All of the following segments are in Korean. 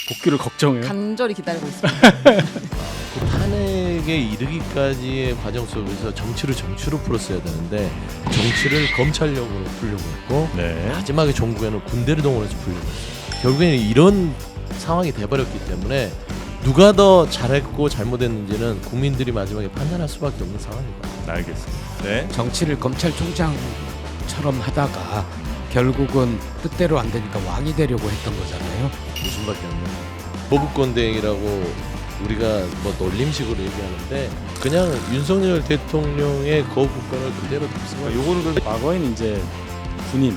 복귀를 걱정해요. 간절히 기다리고 있습니다. 그 탄핵에 이르기까지의 과정 속에서 정치를 풀었어야 되는데 정치를 검찰력으로 풀려고 했고 네. 마지막에 종국에는 군대를 동원해서 풀려고 했어요. 결국에는 이런 상황이 돼버렸기 때문에 누가 더 잘했고 잘못했는지는 국민들이 마지막에 판단할 수밖에 없는 상황입니다. 알겠습니다. 네. 정치를 검찰총장처럼 하다가 결국은 뜻대로 안 되니까 왕이 되려고 했던 거잖아요. 무슨 밖에 없는 거부권 대행이라고 우리가 뭐 놀림식으로 얘기하는데 그냥 윤석열 대통령의 거부권을 그대로 듭습니다. 요거는 과거에는 이제 군인,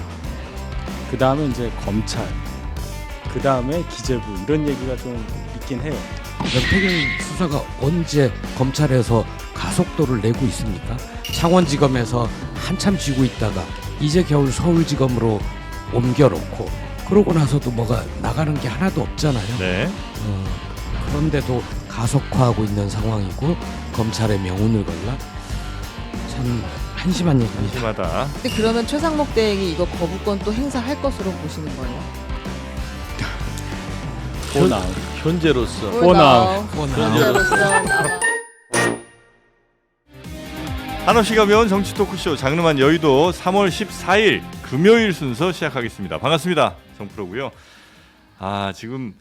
그 다음에 이제 검찰, 그 다음에 기재부 이런 얘기가 좀 있긴 해요. 명태균 수사가 언제 검찰에서 가속도를 내고 있습니까? 창원지검에서 한참 쥐고 있다가 이제 겨울 서울지검으로 옮겨놓고 그러고 나서도 뭐가 나가는 게 하나도 없잖아요. 네. 그런데도 가속화하고 있는 상황이고 검찰의 명운을 걸라 참 한심한 얘기입니다. 심하다. 근데 그러면 최상목 대행이 이거 거부권 또 행사할 것으로 보시는 거예요? 호남. 현재로서 호남. 현재로서 한없이 가벼운 정치 토크쇼 장르만 여의도 3월 14일 금요일 순서 시작하겠습니다. 반갑습니다. 정프로고요. 지금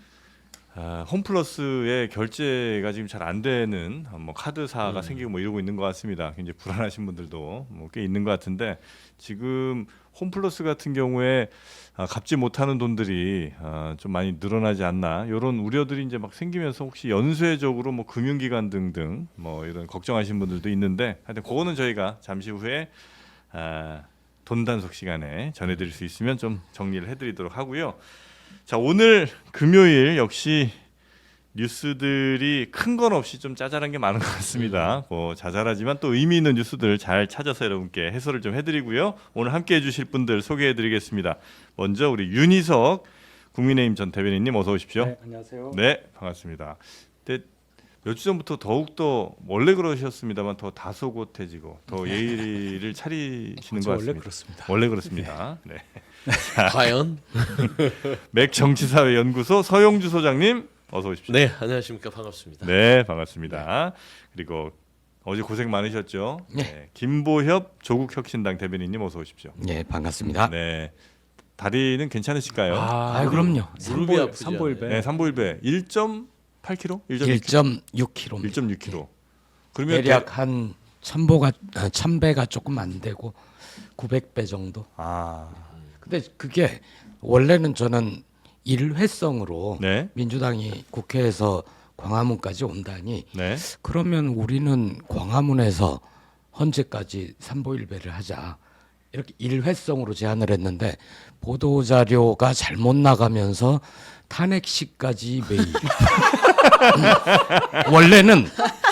홈플러스의 결제가 지금 잘 안 되는 뭐 카드사가 생기고 뭐 이러고 있는 것 같습니다. 굉장히 불안하신 분들도 뭐 꽤 있는 것 같은데 지금 홈플러스 같은 경우에 갚지 못하는 돈들이 좀 많이 늘어나지 않나 이런 우려들이 이제 막 생기면서 혹시 연쇄적으로 뭐 금융기관 등등 뭐 이런 걱정하시는 분들도 있는데 하여튼 그거는 저희가 잠시 후에 돈 단속 시간에 전해드릴 수 있으면 좀 정리를 해드리도록 하고요. 자, 오늘 금요일 역시 뉴스들이 큰 건 없이 좀 짜잘한 게 많은 것 같습니다. 자잘하지만 또 의미 있는 뉴스들 잘 찾아서 여러분께 해설을 좀 해드리고요. 오늘 함께해 주실 분들 소개해드리겠습니다. 먼저 우리 윤희석 국민의힘 전 대변인님 어서 오십시오. 네, 안녕하세요. 네, 반갑습니다. 근데 몇 주 전부터 더욱더 원래 그러셨습니다만 더 다소곳해지고 더 예의를 차리시는 것 같습니다. 원래 그렇습니다. 원래 그렇습니다. 네. 과연? 맥정치사회연구소 서용주 소장님 어서 오십시오. 네, 안녕하십니까. 반갑습니다. 네, 반갑습니다. 그리고 어제 고생 많으셨죠? 네. 김보협 조국혁신당 대변인님 어서 오십시오. 네, 반갑습니다. 네, 다리는 괜찮으실까요? 그럼요. 무릎이 아프지 삼보일배. 네, 삼보일배 1.8kg, 1.6kg. 1.6kg. 그러면 대략 한 1000배가 조금 안 되고 900배 정도. 근데 그게 원래는 저는 일회성으로 네, 민주당이 국회에서 광화문까지 온다니 네, 그러면 우리는 광화문에서 헌재까지 삼보일배를 하자 이렇게 일회성으로 제안을 했는데 보도자료가 잘못 나가면서 탄핵시까지 매일 원래는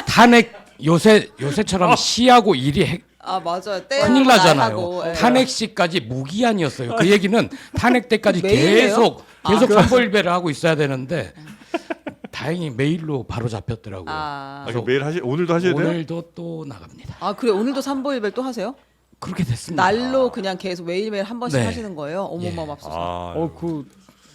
탄핵 요새처럼 시하고 일이 맞아요. 큰일 나잖아요. 하고, 예. 탄핵시까지 무기한이었어요. 그 얘기는 탄핵 때까지 매일이에요? 계속 삼보일배를 하고 있어야 되는데 다행히 메일로 바로 잡혔더라고요. 그럼 매일 오늘도 하셔야 돼요? 오늘도 또 나갑니다. 그래 오늘도 삼보일배 또 하세요? 그렇게 됐습니다. 날로 그냥 계속 매일매일 한 번씩 네. 하시는 거예요? 어머머 맙소사.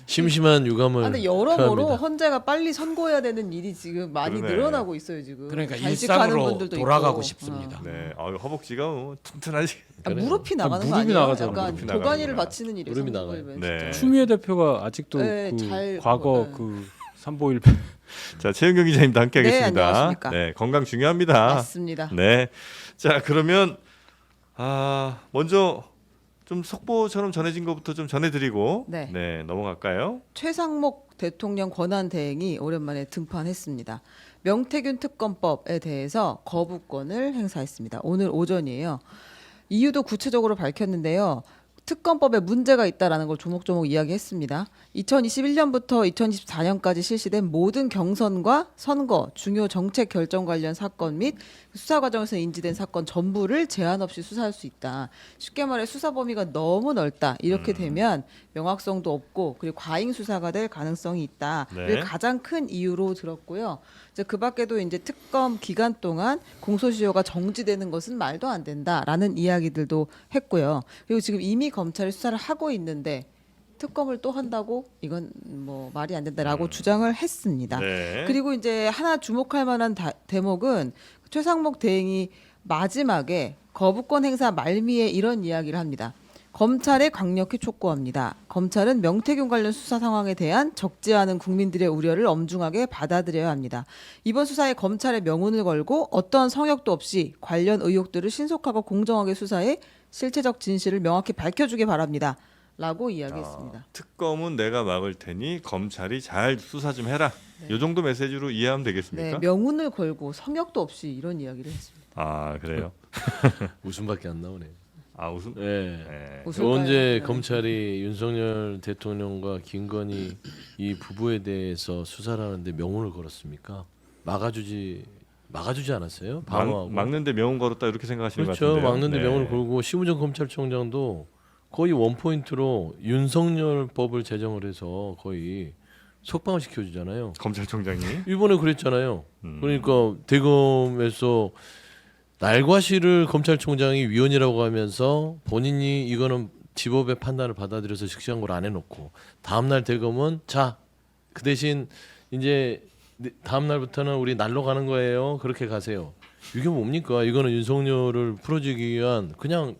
심심한 유감을 근데 여러모로 표합니다. 헌재가 빨리 선고해야 되는 일이 지금 많이 그러네. 늘어나고 있어요 지금. 그러니까 단식하는 일상으로 분들도 돌아가고 있고. 싶습니다. 네, 허벅지가 튼튼하시. 무릎이 나가는 거 무릎이 아니에요? 나가잖아요. 약간 무릎이 도가니를 나가는구나. 바치는 일이에요. 무릎이 삼보일배는 나가요. 진짜. 네. 추미애 대표가 아직도 네, 그 잘 과거 네. 그 삼보일배. 자, 최은경 기자님도 함께하겠습니다. 안녕하십니까. 네, 건강 중요합니다. 맞습니다. 네, 자 그러면 먼저 좀 속보처럼 전해진 것부터 좀 전해드리고 네. 넘어갈까요? 최상목 대통령 권한 대행이 오랜만에 등판했습니다. 명태균 특검법에 대해서 거부권을 행사했습니다. 오늘 오전이에요. 이유도 구체적으로 밝혔는데요. 특검법에 문제가 있다라는 걸 조목조목 이야기했습니다. 2021년부터 2024년까지 실시된 모든 경선과 선거, 중요 정책 결정 관련 사건 및 수사 과정에서 인지된 사건 전부를 제한 없이 수사할 수 있다. 쉽게 말해 수사 범위가 너무 넓다. 이렇게 되면 명확성도 없고 그리고 과잉 수사가 될 가능성이 있다를 네. 가장 큰 이유로 들었고요. 이제 그 밖에도 이제 특검 기간 동안 공소시효가 정지되는 것은 말도 안 된다라는 이야기들도 했고요. 그리고 지금 이미 검찰이 수사를 하고 있는데 특검을 또 한다고 이건 뭐 말이 안 된다라고 주장을 했습니다. 네. 그리고 이제 하나 주목할 만한 대목은 최상목 대행이 마지막에 거부권 행사 말미에 이런 이야기를 합니다. 검찰에 강력히 촉구합니다. 검찰은 명태균 관련 수사 상황에 대한 적지 않은 국민들의 우려를 엄중하게 받아들여야 합니다. 이번 수사에 검찰의 명운을 걸고 어떠한 성역도 없이 관련 의혹들을 신속하고 공정하게 수사해 실체적 진실을 명확히 밝혀주길 바랍니다. 라고 이야기했습니다. 특검은 내가 막을 테니 검찰이 잘 수사 좀 해라. 이 정도 메시지로 이해하면 네, 되겠습니까? 명운을 걸고 성역도 없이 이런 이야기를 했습니다. 아 그래요? 웃음밖에 안 나오네. 아 웃음? 네. 네. 웃을까요? 언제 네. 검찰이 윤석열 대통령과 김건희 이 부부에 대해서 수사를 하는데 명운을 걸었습니까? 막아주지 않았어요? 방어하고. 막는데 명운 걸었다 이렇게 생각하시는 것 그렇죠. 같은데요. 막는데 네. 명운을 걸고 심우정 검찰총장도 거의 원포인트로 윤석열법을 제정을 해서 거의 석방을 시켜주잖아요. 검찰총장이. 이번에 그랬잖아요. 음. 그러니까 대검에서 날과실을 검찰총장이 위헌이라고 하면서 본인이 이거는 지법의 판단을 받아들여서 즉시항고를 안 해놓고 다음날 대검은 자 그 대신 이제 다음날부터는 우리 날로 가는 거예요. 그렇게 가세요. 이게 뭡니까? 이거는 윤석열을 풀어주기 위한 그냥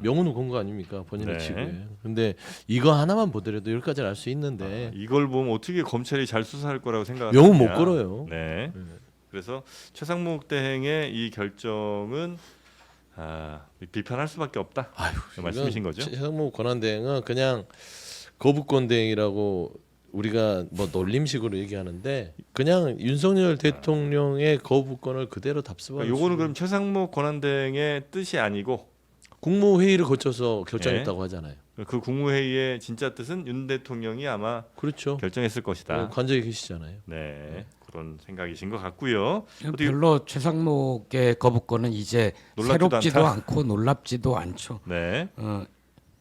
명운을 건 거 아닙니까? 본인의 네. 치고에. 근데 이거 하나만 보더라도 여기까지는 알 수 있는데 이걸 보면 어떻게 검찰이 잘 수사할 거라고 생각하느냐. 명운 못 걸어요. 네. 그래서 최상목 대행의 이 결정은 비판할 수밖에 없다. 아유, 말씀이신 거죠? 최상목 권한대행은 그냥 거부권 대행이라고 우리가 뭐 놀림식으로 얘기하는데 그냥 윤석열 대통령의 거부권을 그대로 답습하는. 그러니까 요거는 그럼 최상목 권한대행의 뜻이 아니고 국무회의를 거쳐서 결정했다고 하잖아요. 그 국무회의의 진짜 뜻은 윤 대통령이 아마 그렇죠. 결정했을 것이다. 관저에 계시잖아요. 네, 그런 생각이신 것 같고요. 어떻게 별로 최상목의 거부권은 이제 놀랍지도 새롭지도 않다? 않고 놀랍지도 않죠. 네,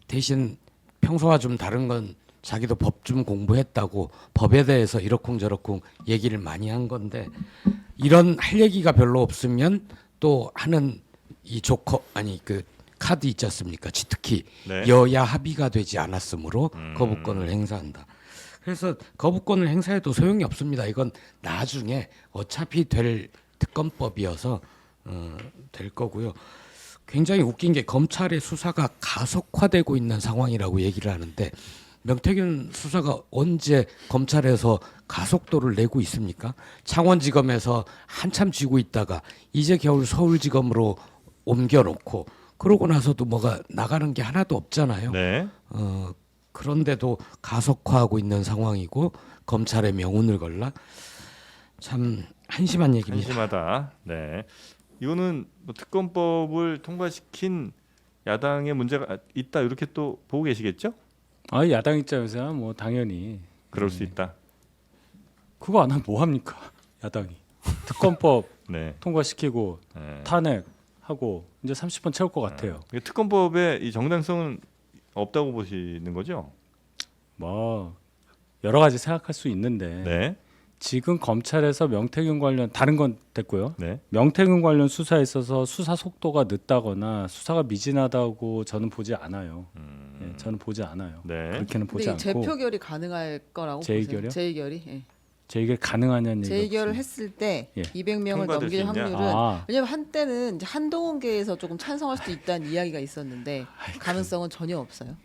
대신 평소와 좀 다른 건 자기도 법 좀 공부했다고 법에 대해서 이러쿵저러쿵 얘기를 많이 한 건데 이런 할 얘기가 별로 없으면 또 하는 이 조커 아니 그 카드 있지 않습니까? 특히 네. 여야 합의가 되지 않았으므로 거부권을 행사한다. 그래서 거부권을 행사해도 소용이 없습니다. 이건 나중에 어차피 될 특검법이어서 될 거고요. 굉장히 웃긴 게 검찰의 수사가 가속화되고 있는 상황이라고 얘기를 하는데 명태균 수사가 언제 검찰에서 가속도를 내고 있습니까? 창원지검에서 한참 쥐고 있다가 이제 겨울 서울지검으로 옮겨놓고 그러고 나서도 뭐가 나가는 게 하나도 없잖아요. 네. 그런데도 가속화하고 있는 상황이고 검찰의 명운을 걸라 참 한심한 얘기입니다. 한심하다. 네, 이거는 뭐 특검법을 통과시킨 야당의 문제가 있다 이렇게 또 보고 계시겠죠? 야당 입장에서야 뭐 당연히 그럴 수 있다. 그거 안 하면 뭐 합니까? 야당이 특검법 네. 통과시키고 네. 탄핵하고 이제 30번 채울 것 같아요. 특검법의 이 정당성은 없다고 보시는 거죠? 뭐 여러 가지 생각할 수 있는데 네. 지금 검찰에서 명태균 관련 다른 건 됐고요. 네. 명태균 관련 수사에 있어서 수사 속도가 늦다거나 수사가 미진하다고 저는 보지 않아요. 예, 저는 보지 않아요. 네. 그렇게는 보지 근데 이 않고 재표결이 가능할 거라고 재의결이요? 보세요. 재의결이. 예. 재의결 가능하냐는 얘기가 재의결을 없습니다. 했을 때 예. 200명을 통과될 넘길 수 있냐? 확률은 아. 왜냐면 한때는 이제 한동훈계에서 조금 찬성할 수도 있다는 이야기가 있었는데 가능성은 전혀 없어요.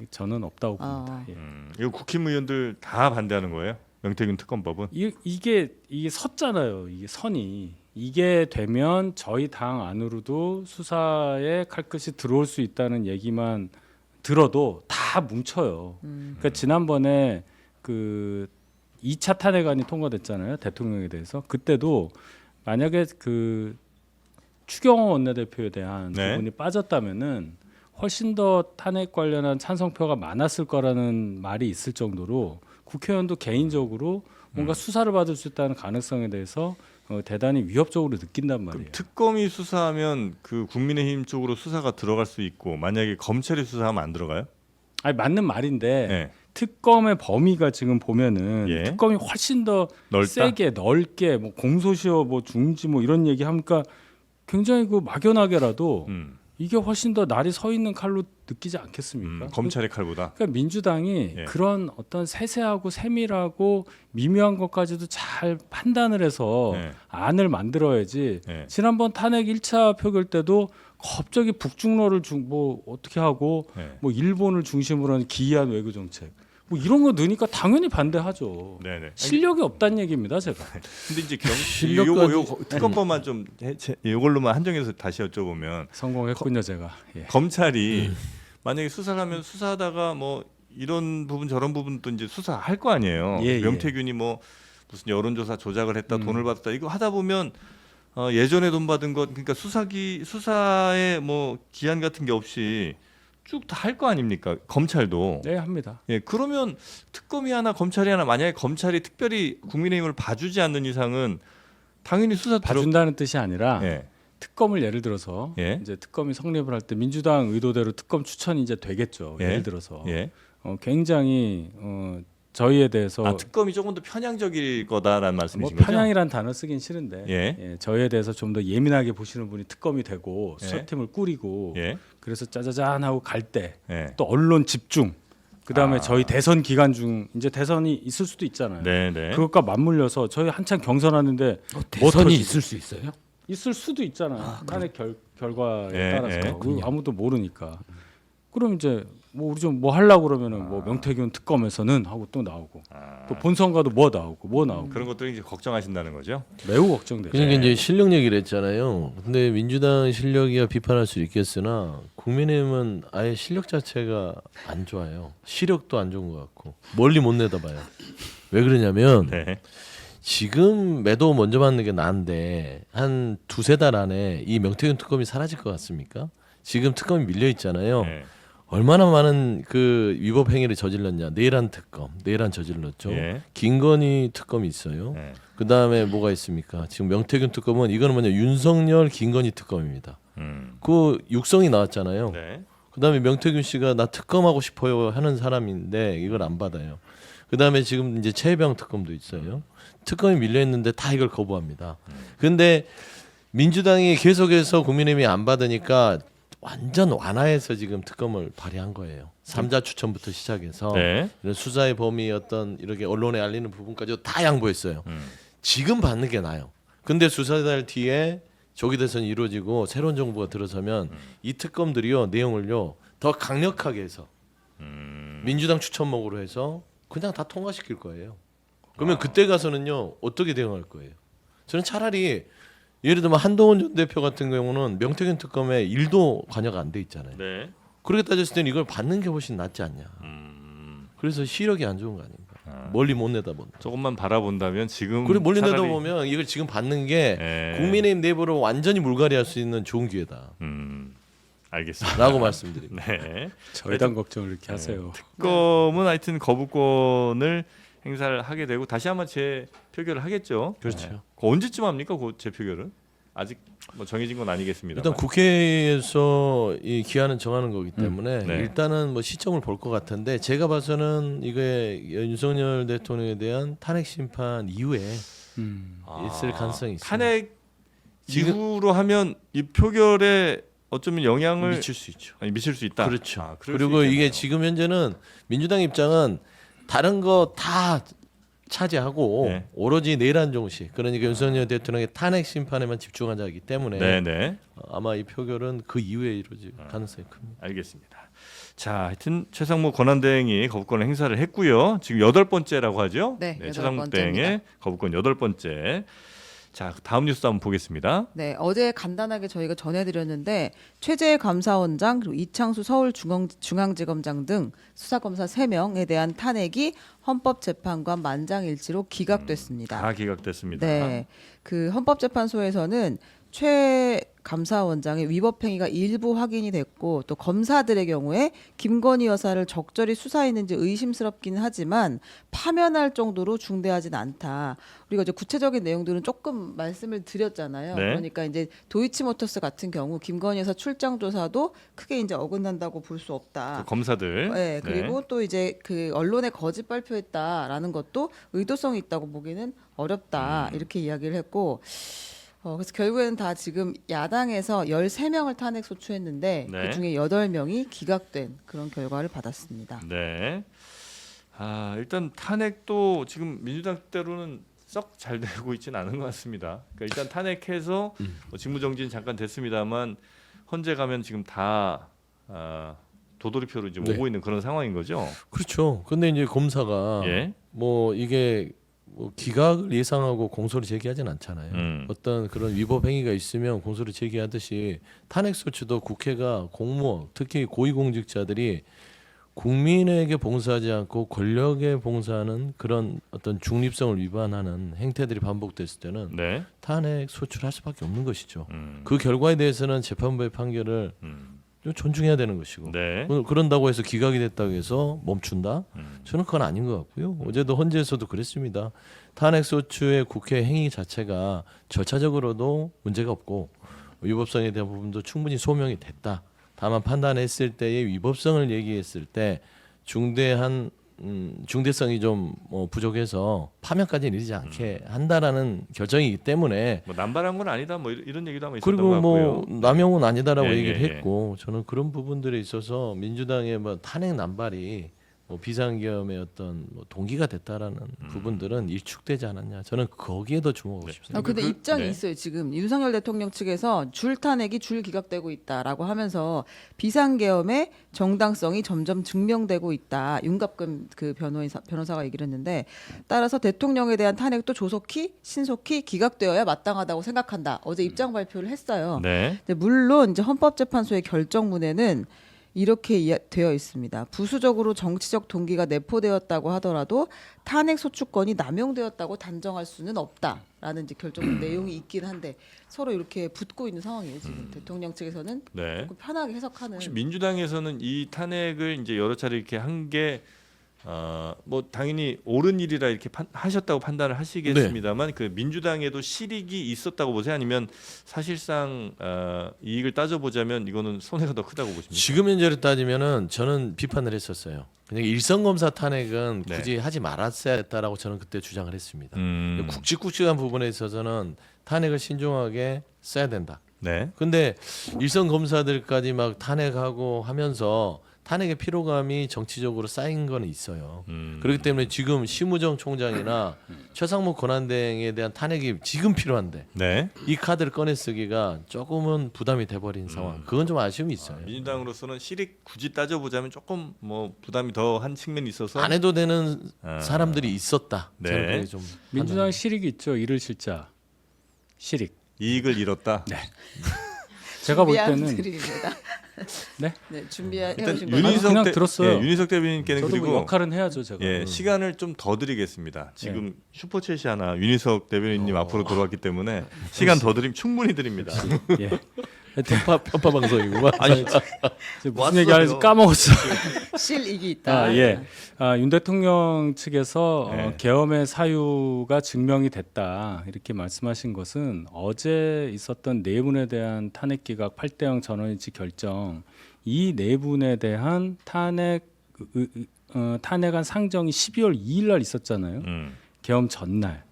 저는 없다고 봅니다. 아. 예. 이거 국힘의원들 다 반대하는 거예요? 명태균 특검법은? 이게 섰잖아요. 이게 선이 이게 되면 저희 당 안으로도 수사에 칼끝이 들어올 수 있다는 얘기만 들어도 다 뭉쳐요. 그러니까 지난번에 그 2차 탄핵안이 통과됐잖아요. 대통령에 대해서 그때도 만약에 그 추경호 원내대표에 대한 네. 부분이 빠졌다면은 훨씬 더 탄핵 관련한 찬성표가 많았을 거라는 말이 있을 정도로 국회의원도 개인적으로 뭔가 수사를 받을 수 있다는 가능성에 대해서 대단히 위협적으로 느낀단 말이에요. 특검이 수사하면 그 국민의힘 쪽으로 수사가 들어갈 수 있고 만약에 검찰이 수사하면 안 들어가요? 아니 맞는 말인데 네. 특검의 범위가 지금 보면은 예. 특검이 훨씬 더 넓다? 세게 넓게 뭐 공소시효 뭐 중지 뭐 이런 얘기 하니까 굉장히 그 막연하게라도 이게 훨씬 더 날이 서 있는 칼로 느끼지 않겠습니까? 검찰의 칼보다. 그러니까 민주당이 예. 그런 어떤 세세하고 세밀하고 미묘한 것까지도 잘 판단을 해서 예. 안을 만들어야지. 예. 지난번 탄핵 1차 표결 때도 갑자기 북중로를 뭐 어떻게 하고 예. 뭐 일본을 중심으로 하는 기이한 외교 정책 뭐 이런 거 넣으니까 당연히 반대하죠. 네네. 실력이 없다는 얘기입니다, 제가. 근데 이제 실력까지- 요거 특검법만 좀 이걸로만 한정해서 다시 여쭤보면 성공했군요, 제가. 예. 검찰이 만약에 수사를 하면 수사하다가 뭐 이런 부분 저런 부분도 이제 수사할 거 아니에요. 예, 예. 명태균이 뭐 무슨 여론조사 조작을 했다, 돈을 받았다 이거 하다 보면 예전에 돈 받은 것 그러니까 수사에 뭐 기한 같은 게 없이 쭉 다 할 거 아닙니까? 검찰도. 네, 합니다. 예, 그러면 특검이 하나 검찰이 하나 만약에 검찰이 특별히 국민의힘을 봐주지 않는 이상은 당연히 수사 봐준다는 뜻이 아니라 예, 특검을 예를 들어서 예. 이제 특검이 성립을 할 때 민주당 의도대로 특검 추천이 이제 되겠죠. 예. 예를 들어서 예. 굉장히 저희에 대해서 특검이 조금 더 편향적일 거다라는 뭐 말씀이신 거죠? 편향이란 단어 쓰긴 싫은데 예. 저희에 대해서 좀 더 예민하게 보시는 분이 특검이 되고 예. 수사팀을 꾸리고 예. 그래서 짜자잔 하고 갈 때 또 예. 언론 집중 그다음에 아. 저희 대선 기간 중 이제 대선이 있을 수도 있잖아요. 네, 네. 그것과 맞물려서 저희 한참 경선하는데 대선이 터지지? 있을 수 있어요? 있을 수도 있잖아요. 탄핵 결과에 예, 따라서 예. 그 아무도 모르니까. 그럼 이제 뭐 우리 좀 뭐 하려고 그러면은 뭐 명태균 특검에서는 하고 또 나오고 또 본선가도 뭐 나오고 뭐 나오고 그런 것들 이제 걱정하신다는 거죠? 매우 걱정돼요. 그러니까 이제 실력 얘기를 했잖아요. 근데 민주당 실력이야 비판할 수 있겠으나 국민의힘은 아예 실력 자체가 안 좋아요. 시력도 안 좋은 것 같고 멀리 못 내다봐요. 왜 그러냐면 네. 지금 매도 먼저 받는 게 나은데 한 두세 달 안에 이 명태균 특검이 사라질 것 같습니까? 지금 특검이 밀려 있잖아요. 네. 얼마나 많은 그 위법 행위를 저질렀냐. 내란 특검, 내란 저질렀죠. 예. 김건희 특검이 있어요. 네. 그 다음에 뭐가 있습니까? 지금 명태균 특검은 이거는 뭐냐 윤석열, 김건희 특검입니다. 그 육성이 나왔잖아요. 네. 그 다음에 명태균 씨가 나 특검하고 싶어요 하는 사람인데 이걸 안 받아요. 그 다음에 지금 이제 최혜병 특검도 있어요. 특검이 밀려 있는데 다 이걸 거부합니다. 근데 민주당이 계속해서 국민의힘이 안 받으니까 완전 완화해서 지금 특검을 발의한 거예요. 3자 추천부터 시작해서 네. 이런 수사의 범위 어떤 이렇게 언론에 알리는 부분까지 다 양보했어요. 지금 받는 게 나아요. 근데 수사달 뒤에 조기 대선이 이루어지고 새로운 정부가 들어서면 이 특검들이요 내용을요 더 강력하게 해서 민주당 추천목으로 해서 그냥 다 통과시킬 거예요. 그러면 그때 가서는요 어떻게 대응할 거예요? 저는 차라리 예를 들면 한동훈 전 대표 같은 경우는 명태균 특검에 일도 관여가 안 돼 있잖아요. 네. 그렇게 따졌을 때는 이걸 받는 게 훨씬 낫지 않냐. 그래서 시력이 안 좋은 거 아닌가. 멀리 못 내다본다. 조금만 바라본다면 지금 그리고 멀리 차라리- 내다보면 이걸 지금 받는 게 예. 국민의힘 내부를 완전히 물갈이할 수 있는 좋은 기회다. 알겠습니다. 라고 말씀드립니다. 네. 저희 당 걱정을 이렇게 하세요. 특검은 하여튼 거부권을 행사를 하게 되고 다시 한번 재표결을 하겠죠. 그렇죠. 네. 그거 언제쯤 합니까? 그 재표결은 아직 뭐 정해진 건 아니겠습니다. 일단 국회에서 이 기한은 정하는 거기 때문에 네. 일단은 뭐 시점을 볼 것 같은데 제가 봐서는 이게 윤석열 대통령에 대한 탄핵 심판 이후에 있을 가능성이 있습니다. 탄핵 지금- 이후로 하면 이 표결에 어쩌면 영향을 미칠 수 있죠. 미칠 수 있다. 그렇죠. 그럴 그리고 수 이게 있겠네요. 지금 현재는 민주당 입장은 다른 거 다 차지하고 네. 오로지 내란 정식 그러니까 윤석열 대통령의 탄핵 심판에만 집중하자기 때문에 네네. 아마 이 표결은 그 이후에 이루어질 가능성이 큽니다. 알겠습니다. 자, 하여튼 최상무 권한대행이 거부권을 행사를 했고요. 지금 8번째라고 하죠. 네, 여덟 최상무 번째입니다. 대행의 거부권 8번째. 자, 다음 뉴스 한번 보겠습니다. 네, 어제 간단하게 저희가 전해드렸는데 최재 감사원장 그리고 이창수 서울중앙지검장 등 수사검사 3명에 대한 탄핵이 헌법재판관 만장일치로 기각됐습니다. 다 기각됐습니다. 네, 그 헌법재판소에서는 최 감사원장의 위법 행위가 일부 확인이 됐고 또 검사들의 경우에 김건희 여사를 적절히 수사했는지 의심스럽기는 하지만 파면할 정도로 중대하진 않다. 우리가 이제 구체적인 내용들은 조금 말씀을 드렸잖아요. 네. 그러니까 이제 도이치모터스 같은 경우 김건희 여사 출장 조사도 크게 이제 어긋난다고 볼 수 없다. 그 검사들. 네, 그리고 또 이제 그 언론에 거짓 발표했다라는 것도 의도성이 있다고 보기는 어렵다 이렇게 이야기를 했고 그래서 결국에는 다 지금 야당에서 13명을 탄핵 소추했는데 네. 그중에 8명이 기각된 그런 결과를 받았습니다. 네. 일단 탄핵도 지금 민주당 뜻대로는 썩 잘 되고 있지는 않은 것 같습니다. 그러니까 일단 탄핵해서 직무정지는 잠깐 됐습니다만 헌재 가면 지금 다 도돌이표로 이제 네. 오고 있는 그런 상황인 거죠. 그렇죠. 근데 이제 검사가 예. 뭐 이게 뭐 기각을 예상하고 공소를 제기하진 않잖아요. 어떤 그런 위법 행위가 있으면 공소를 제기하듯이 탄핵 소추도 국회가 공무원, 특히 고위공직자들이 국민에게 봉사하지 않고 권력에 봉사하는 그런 어떤 중립성을 위반하는 행태들이 반복됐을 때는 네. 탄핵 소추를 할 수밖에 없는 것이죠. 음. 그 결과에 대해서는 재판부의 판결을 좀 존중해야 되는 것이고 네. 그런다고 해서 기각이 됐다고 해서 멈춘다? 음. 저는 그건 아닌 것 같고요. 어제도 헌재에서도 그랬습니다. 탄핵 소추의 국회 행위 자체가 절차적으로도 문제가 없고 위법성에 대한 부분도 충분히 소명이 됐다. 다만 판단했을 때의 위법성을 얘기했을 때 중대성이 좀 부족해서 파면까지는 이르지 않게 한다라는 결정이기 때문에 뭐 남발한 건 아니다. 뭐 이런 얘기도 아마 있었던 것 그리고 같고요. 뭐 남용은 아니다라고 예, 얘기를 예, 예. 했고 저는 그런 부분들에 있어서 민주당의 뭐 탄핵 남발이 뭐 비상계엄의 어떤 뭐 동기가 됐다라는 부분들은 일축되지 않았냐. 저는 거기에 더 주목하고 네. 싶습니다. 근데 그- 입장이 네. 있어요. 지금 윤석열 대통령 측에서 줄 탄핵이 줄 기각되고 있다라고 하면서 비상계엄의 정당성이 점점 증명되고 있다. 윤갑근 그 변호사가 얘기를 했는데 따라서 대통령에 대한 탄핵도 조속히 신속히 기각되어야 마땅하다고 생각한다. 어제 입장 발표를 했어요. 네. 근데 물론 이제 헌법재판소의 결정문에는 이렇게 되어 있습니다. 부수적으로 정치적 동기가 내포되었다고 하더라도 탄핵 소추권이 남용되었다고 단정할 수는 없다라는 이제 결정문 내용이 있긴 한데 서로 이렇게 붙고 있는 상황이에요. 지금 대통령 측에서는 네. 조금 편하게 해석하는. 혹시 민주당에서는 이 탄핵을 이제 여러 차례 이렇게 한 게 뭐 당연히 옳은 일이라 이렇게 하셨다고 판단을 하시겠습니다만 그 민주당에도 실익이 있었다고 보세요? 아니면 사실상 이익을 따져보자면 이거는 손해가 더 크다고 보십니까? 지금 현재로 따지면은 저는 비판을 했었어요. 그냥 일선검사 탄핵은 네. 굳이 하지 말았어야 했다라고 저는 그때 주장을 했습니다. 음. 굵직굵직한 부분에 있어서는 탄핵을 신중하게 써야 된다. 네. 근데 일선 검사들까지 막 탄핵하고 하면서 탄핵의 피로감이 정치적으로 쌓인 거는 있어요. 그렇기 때문에 지금 심우정 총장이나 최상목 권한대행에 대한 탄핵이 지금 필요한데 네. 이 카드를 꺼내 쓰기가 조금은 부담이 돼버린 상황. 그건 좀 아쉬움이 있어요. 민주당으로서는 실익 굳이 따져보자면 조금 뭐 부담이 더 한 측면이 있어서 안 해도 되는 아. 사람들이 있었다. 네. 저는 그게 좀 민주당 실익이 있죠. 이를 실자 실익. 이익을 잃었다. 제가 볼 준비한 때는 드립입니다. 네? 네, 준비해 일단 오신 윤희- 거죠? 그냥 들었어요. 예, 윤희석 대변인께는 저도 그리고 뭐 역할은 해야죠, 제가. 시간을 좀 더 드리겠습니다. 지금 슈퍼챗이 하나 윤희석 대변인님 앞으로 돌아왔기 때문에 시간 더 드리면 충분히 드립니다. 예. 하여튼 편파 방송이구만. 아니 무슨 왔어요. 얘기하는지 까먹었어. 실익이 있다. 윤 대통령 측에서 네. 계엄의 사유가 증명이 됐다 이렇게 말씀하신 것은 어제 있었던 네 분에 대한 탄핵 기각 8대0 전원일치 결정 이 네 분에 대한 탄핵안 상정이 12월 2일 날 있었잖아요. 계엄 전날.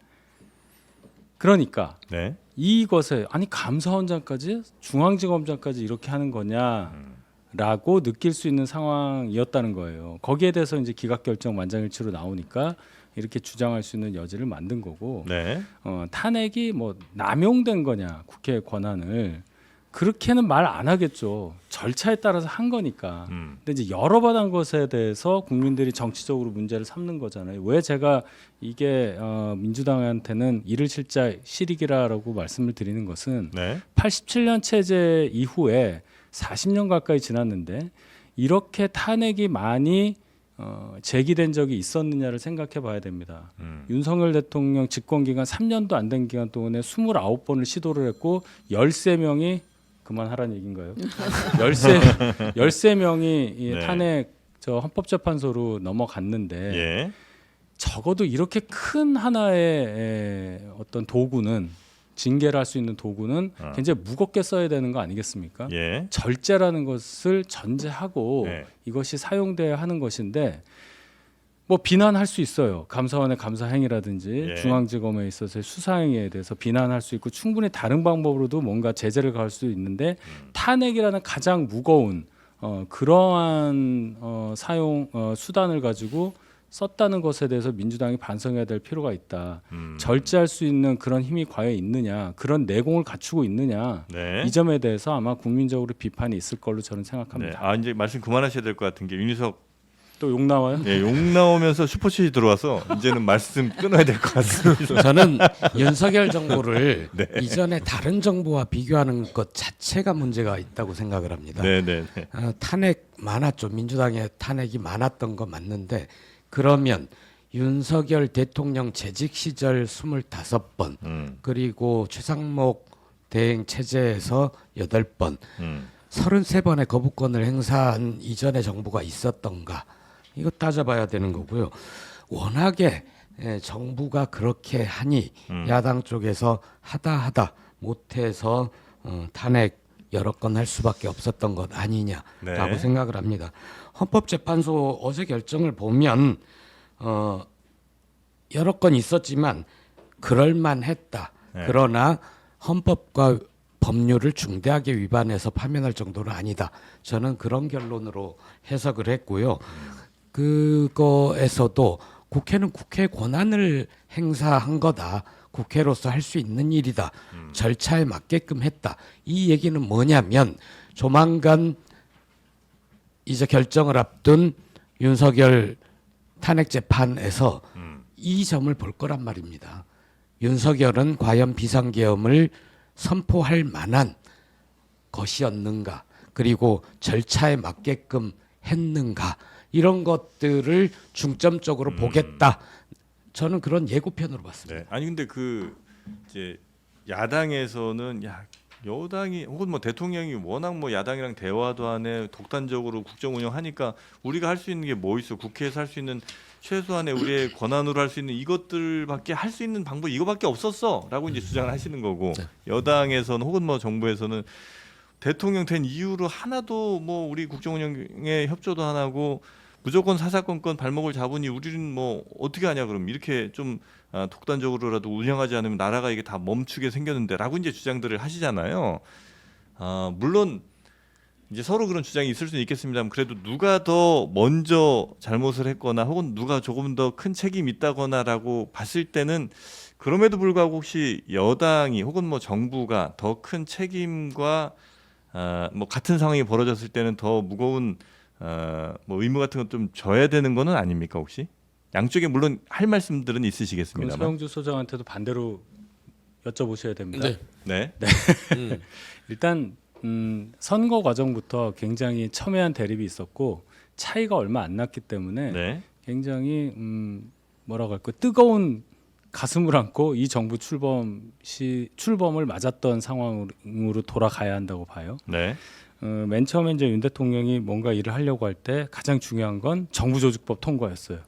그러니까 네. 이것에 아니 감사원장까지 중앙지검장까지 이렇게 하는 거냐라고 느낄 수 있는 상황이었다는 거예요. 거기에 대해서 이제 기각 결정 만장일치로 나오니까 이렇게 주장할 수 있는 여지를 만든 거고 네. 탄핵이 뭐 남용된 거냐 국회 권한을 그렇게는 말 안 하겠죠. 절차에 따라서 한 거니까. 근데 이제 여러 번 한 것에 대해서 국민들이 정치적으로 문제를 삼는 거잖아요. 왜 제가 이게 민주당한테는 이를 실자 실익이라고 말씀을 드리는 것은 네. 87년 체제 이후에 40년 가까이 지났는데 이렇게 탄핵이 많이 제기된 적이 있었느냐를 생각해 봐야 됩니다. 윤석열 대통령 집권 기간 3년도 안 된 기간 동안에 29번을 시도를 했고 13명이 그만하라는 얘기인가요? 13명이 이 네. 탄핵 헌법재판소로 넘어갔는데 예. 적어도 이렇게 큰 하나의 어떤 도구는 징계를 할 수 있는 도구는 굉장히 무겁게 써야 되는 거 아니겠습니까? 예. 절제라는 것을 전제하고 네. 이것이 사용돼야 하는 것인데 뭐 비난할 수 있어요. 감사원의 감사 행위라든지 예. 중앙지검에 있어서의 수사 행위에 대해서 비난할 수 있고 충분히 다른 방법으로도 뭔가 제재를 가할 수 있는데 탄핵이라는 가장 무거운 그러한 사용 수단을 가지고 썼다는 것에 대해서 민주당이 반성해야 될 필요가 있다. 절제할 수 있는 그런 힘이 과연 있느냐, 그런 내공을 갖추고 있느냐, 네. 이 점에 대해서 아마 국민적으로 비판이 있을 걸로 저는 네. 생각합니다. 아 이제 말씀 그만하셔야 될 것 같은 게 윤희석 또 욕 나와요? 예, 욕 나오면서 슈퍼챗이 들어와서 이제는 말씀 끊어야 될 것 같습니다. 저는 윤석열 정부를 네. 이전에 다른 정부와 비교하는 것 자체가 문제가 있다고 생각을 합니다. 네, 네, 네. 탄핵 많았죠. 민주당의 탄핵이 많았던 거 맞는데 그러면 윤석열 대통령 재직 시절 25번 그리고 최상목 대행 체제에서 8번 33번의 거부권을 행사한 이전의 정부가 있었던가 이거 따져봐야 되는 거고요. 워낙에 정부가 그렇게 하니 야당 쪽에서 하다 못해서 탄핵 여러 건 할 수밖에 없었던 것 아니냐라고 네. 생각을 합니다. 헌법재판소 어제 결정을 보면 여러 건 있었지만 그럴만했다. 네. 그러나 헌법과 법률을 중대하게 위반해서 파면할 정도는 아니다. 저는 그런 결론으로 해석을 했고요. 그거에서도 국회는 국회 권한을 행사한 거다. 국회로서 할 수 있는 일이다. 절차에 맞게끔 했다. 이 얘기는 뭐냐면 조만간 이제 결정을 앞둔 윤석열 탄핵 재판에서 이 점을 볼 거란 말입니다. 윤석열은 과연 비상계엄을 선포할 만한 것이었는가, 그리고 절차에 맞게끔 했는가, 이런 것들을 중점적으로 보겠다. 저는 그런 예고편으로 봤습니다. 네. 아니 근데 그 이제 야당에서는 야 여당이 혹은 뭐 대통령이 워낙 뭐 야당이랑 대화도 안 해 독단적으로 국정 운영하니까 우리가 할 수 있는 게 뭐 있어? 국회에서 할 수 있는 최소한의 우리의 권한으로 할 수 있는 이것들밖에 할 수 있는 방법 이거밖에 없었어라고 이제 주장을 하시는 거고 네. 여당에서는 혹은 뭐 정부에서는 대통령 된 이후로 하나도 뭐 우리 국정 운영에 협조도 안 하고 무조건 사사건건 발목을 잡으니 우리는 뭐 어떻게 하냐 그럼 이렇게 좀 독단적으로라도 운영하지 않으면 나라가 이게 다 멈추게 생겼는데라고 이제 주장들을 하시잖아요. 물론 이제 서로 그런 주장이 있을 수는 있겠습니다만 그래도 누가 더 먼저 잘못을 했거나 혹은 누가 조금 더 큰 책임이 있다거나라고 봤을 때는 그럼에도 불구하고 혹시 여당이 혹은 뭐 정부가 더 큰 책임과 뭐 같은 상황이 벌어졌을 때는 더 무거운 뭐 의무 같은 것 좀 져야 되는 거는 아닙니까 혹시? 양쪽에 물론 할 말씀들은 그럼 있으시겠습니다만. 서영주 소장한테도 반대로 여쭤보셔야 됩니다. 네. 네. 일단 선거 과정부터 굉장히 첨예한 대립이 있었고 차이가 얼마 안 났기 때문에 네. 굉장히 뭐라고 할까 뜨거운 가슴을 안고 이 정부 출범을 맞았던 상황으로 돌아가야 한다고 봐요. 네. 맨 처음에 이제 윤 대통령이 뭔가 일을 하려고 할 때 가장 중요한 건 정부조직법 통과였어요.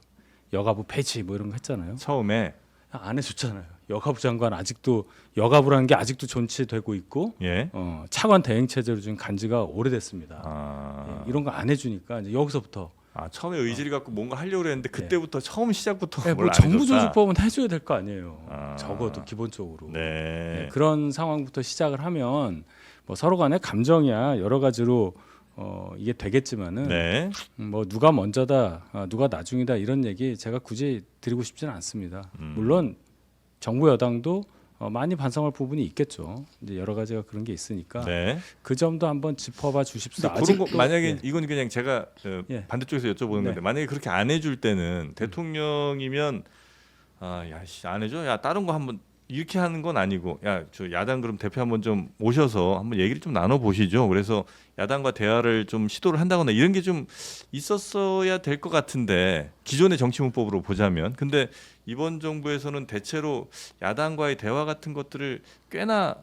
여가부 폐지 뭐 이런 거 했잖아요. 처음에 안 해줬잖아요. 여가부 장관 아직도 여가부라는 게 아직도 존치되고 있고 예. 차관 대행 체제로 지금 간지가 오래됐습니다. 아, 이런 거 안 해주니까 이제 여기서부터 처음에 의지를 갖고 뭔가 하려고 했는데 그때부터 처음 시작부터 뭐 뭘 안 해줬다. 정부조직법은 해줘야 될 거 아니에요. 적어도 기본적으로. 네. 그런 상황부터 시작을 하면 뭐 서로 간의 감정이야 여러 가지로 이게 되겠지만은 네. 뭐 누가 먼저다 누가 나중이다 이런 얘기 제가 굳이 드리고 싶지는 않습니다. 물론 정부 여당도 많이 반성할 부분이 있겠죠. 이제 여러 가지가 그런 게 있으니까 네. 그 점도 한번 짚어봐 주십사. 근데 그런 거 아직도, 만약에 예. 이건 그냥 제가 예. 반대쪽에서 여쭤보는 네. 건데 만약에 그렇게 안 해줄 때는 대통령이면 야씨 안 해줘? 야 다른 거 한번 이렇게 하는 건 아니고 야 저 야당 그럼 대표 한번 좀 모셔서 한번 얘기를 좀 나눠 보시죠. 그래서 야당과 대화를 좀 시도를 한다거나 이런 게 좀 있었어야 될 것 같은데 기존의 정치문법으로 보자면 근데 이번 정부에서는 대체로 야당과의 대화 같은 것들을 꽤나